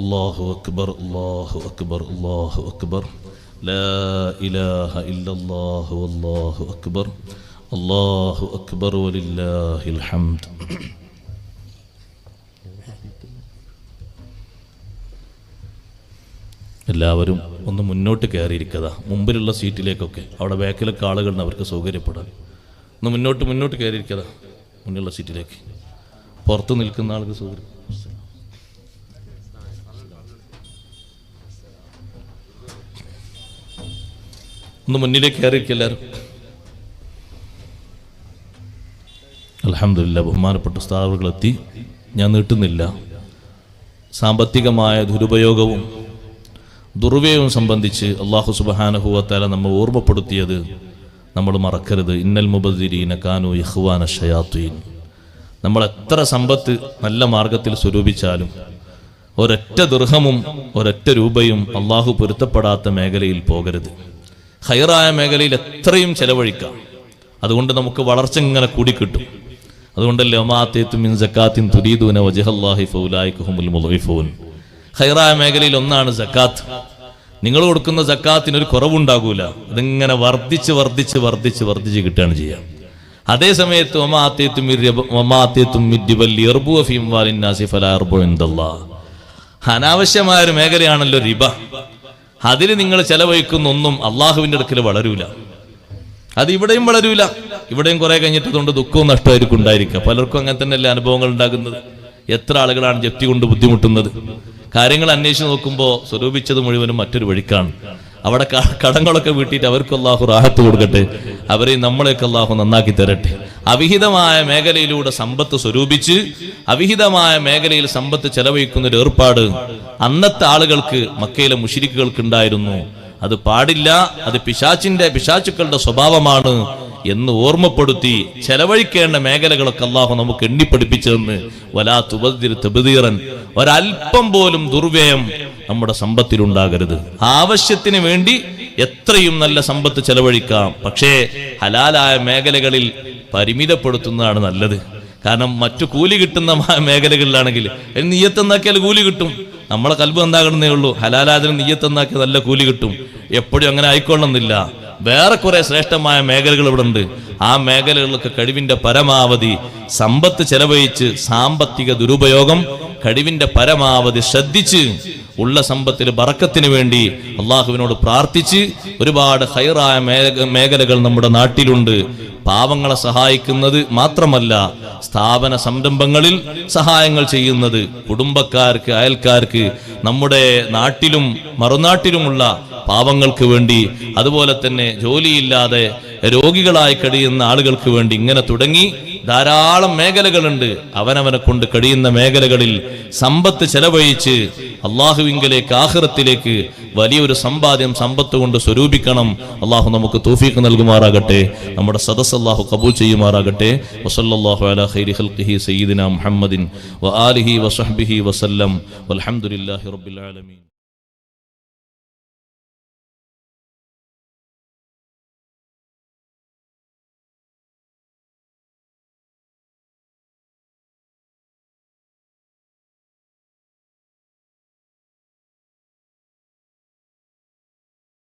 അല്ലാഹു അക്ബർ, അല്ലാഹു അക്ബർ, അല്ലാഹു അക്ബർ, ലാ ഇലാഹ ഇല്ലല്ലാഹു വല്ലാഹു അക്ബർ, അല്ലാഹു അക്ബർ വലില്ലാഹിൽ ഹംദ്. എല്ലാവരും ഒന്ന് മുന്നോട്ട് കയറിയിരിക്കുക, മുമ്പിലുള്ള സീറ്റിലേക്കൊക്കെ. അവിടെ ബാക്കിലൊക്കെ ആളുകളുണ്ട്, അവർക്ക് സൗകര്യപ്പെടാൻ. ഒന്ന് മുന്നോട്ട് കയറിയിരിക്കുക, മുന്നിലുള്ള സീറ്റിലേക്ക്. പുറത്ത് നിൽക്കുന്ന ആൾക്ക് സൗകര്യം. ഒന്ന് മുന്നിലേക്ക് കയറിയിരിക്കുക എല്ലാവരും. അൽഹംദുലില്ലാ, ബഹുമാനപ്പെട്ട സ്ഥാപകങ്ങളെത്തി. ഞാൻ നീട്ടുന്നില്ല. സാമ്പത്തികമായ ദുരുപയോഗവും ദുർവ്യയവും സംബന്ധിച്ച് അല്ലാഹു സുബ്ഹാനഹു വ തആല നമ്മെ ഓർമ്മപ്പെടുത്തിയത് നമ്മൾ മറക്കരുത്. ഇന്നൽ മുബദ്ദിരീന കാനൂ ഇഖ്വാന ശയാത്തീൻ. നമ്മൾ എത്ര സമ്പത്ത് നല്ല മാർഗത്തിൽ സ്വരൂപിച്ചാലും ഒരൊറ്റ ദിർഹമും ഒരൊറ്റ രൂപയും അള്ളാഹു പൊരുത്തപ്പെടാത്ത മേഖലയിൽ പോകരുത്. ഖൈറായ മേഖലയിൽ എത്രയും ചെലവഴിക്കാം. അതുകൊണ്ട് നമുക്ക് വളർച്ച ഇങ്ങനെ കൂടിക്കിട്ടും. അതുകൊണ്ടല്ലേ വമാ ആതൈതും മിൻ സക്കാത്തിൻ തുരീദൂന വജ്ഹല്ലാഹി ഫൗലൈക ഹുമുൽ മുളഇഫൂൻ. ഖൈറായ മേഖലയിൽ ഒന്നാണ് സക്കാത്ത്. നിങ്ങൾ കൊടുക്കുന്ന സക്കാത്തിന് ഒരു കുറവുണ്ടാകൂല. അതിങ്ങനെ വർദ്ധിച്ച് കിട്ടുകയാണ് ചെയ്യുക. അതേ സമയത്ത് വമാ ആതൈതും മിൻ റിബൽ യർബു ഫീ അംവാലിൻ നാസി ഫലാ യർബു ഇൻദല്ലാഹ്. അനാവശ്യമായ ഒരു മേഖലയാണല്ലോ റിബ. അതിൽ നിങ്ങൾ ചെലവഴിക്കുന്നൊന്നും അള്ളാഹുവിന്റെ അടുക്കൽ വളരൂല. അത് ഇവിടെയും വളരൂല. ഇവിടെയും കുറെ കഴിഞ്ഞിട്ട് അതുകൊണ്ട് ദുഃഖവും നഷ്ടമായിരിക്കും ഉണ്ടായിരിക്കുക. പലർക്കും അങ്ങനെ തന്നെയല്ലേ അനുഭവങ്ങൾ ഉണ്ടാകുന്നത്. എത്ര ആളുകളാണ് ജപ്തി കൊണ്ട് ബുദ്ധിമുട്ടുന്നത്. കാര്യങ്ങൾ അന്വേഷിച്ച് നോക്കുമ്പോൾ സ്വരൂപിച്ചത് മുഴുവനും മറ്റൊരു വഴിക്കാണ്. അവിടെ കടങ്ങളൊക്കെ വീട്ടിയിട്ട് അവർക്ക് അള്ളാഹു റാഹത്ത് കൊടുക്കട്ടെ, അവരെ നമ്മളെയൊക്കെ അള്ളാഹു നന്നാക്കി തരട്ടെ. അവിഹിതമായ മേഖലയിലൂടെ സമ്പത്ത് സ്വരൂപിച്ച് അവിഹിതമായ മേഖലയിൽ സമ്പത്ത് ചെലവഴിക്കുന്ന ഒരു ഏർപ്പാട് അന്നത്തെ ആളുകൾക്ക്, മക്കയിലെ മുശ്രിക്കുകൾക്ക് ഉണ്ടായിരുന്നു. അത് പാടില്ല. അത് പിശാചുക്കളുടെ സ്വഭാവമാണ് എന്ന് ഓർമ്മപ്പെടുത്തി ചെലവഴിക്കേണ്ട മേഖലകളൊക്കെ അള്ളാഹു നമുക്ക് എണ്ണിപ്പഠിപ്പിച്ചതെന്ന്. വലാ തുബദ്ദിർ തബ്ദീറൻ. ഒരൽപ്പം പോലും ദുർവ്യയം നമ്മുടെ സമ്പത്തിലുണ്ടാകരുത്. ആവശ്യത്തിന് വേണ്ടി എത്രയും നല്ല സമ്പത്ത് ചെലവഴിക്കാം. പക്ഷേ ഹലാലായ മേഖലകളിൽ പരിമിതപ്പെടുത്തുന്നതാണ് നല്ലത്. കാരണം മറ്റു കൂലി കിട്ടുന്ന മേഖലകളിലാണെങ്കിൽ നിയ്യത്തെന്നാക്കിയാൽ കൂലി കിട്ടും. നമ്മളെ കൽബ് എന്താകണമെന്നേ ഉള്ളൂ. ഹലാലാതിന് നിയ്യത്തെന്നാക്കിയാൽ നല്ല കൂലി കിട്ടും. എപ്പോഴും അങ്ങനെ ആയിക്കൊള്ളണമെന്നില്ല. വേറെ കുറെ ശ്രേഷ്ഠമായ മേഖലകൾ ഇവിടെ ഉണ്ട്. ആ മേഖലകളിലൊക്കെ കഴിവിന്റെ പരമാവധി സമ്പത്ത് ചെലവഴിച്ച് സാമ്പത്തിക ദുരുപയോഗം കഴിവിന്റെ പരമാവധി ശ്രദ്ധിച്ച് ഉള്ള സമ്പത്തിൽ ബറക്കത്തിന് വേണ്ടി അള്ളാഹുവിനോട് പ്രാർത്ഥിച്ച് ഒരുപാട് ഖൈറായ മേഖലകൾ നമ്മുടെ നാട്ടിലുണ്ട്. പാവങ്ങളെ സഹായിക്കുന്നത് മാത്രമല്ല, സ്ഥാപന സംരംഭങ്ങളിൽ സഹായങ്ങൾ ചെയ്യുന്നത്, കുടുംബക്കാർക്ക്, അയൽക്കാർക്ക്, നമ്മുടെ നാട്ടിലും മറുനാട്ടിലുമുള്ള പാവങ്ങൾക്ക് വേണ്ടി, അതുപോലെ തന്നെ ജോലിയില്ലാതെ രോഗികളായി കഴിയുന്ന ആളുകൾക്ക് വേണ്ടി, ഇങ്ങനെ തുടങ്ങി ധാരാളം മേഖലകളുണ്ട്. അവനവനെ കൊണ്ട് കഴിയുന്ന മേഖലകളിൽ സമ്പത്ത് ചെലവഴിച്ച് അള്ളാഹുവിങ്കലേക്ക്, ആഖിറത്തിലേക്ക് വലിയൊരു സമ്പാദ്യം സമ്പത്ത് കൊണ്ട് സ്വരൂപിക്കണം. അള്ളാഹു നമുക്ക് തൗഫീഖ് നൽകുമാറാകട്ടെ. നമ്മുടെ സദസ്സ് അള്ളാഹു കബൂൽ ചെയ്യുമാറാകട്ടെ. വസല്ലല്ലാഹു അലാ ഖൈരി ഖൽഖിഹി സയ്യിദിനാ മുഹമ്മദിൻ വആലിഹി വസഹ്ബിഹി വസല്ലം വൽഹംദുലില്ലാഹി റബ്ബിൽ ആലമീൻ.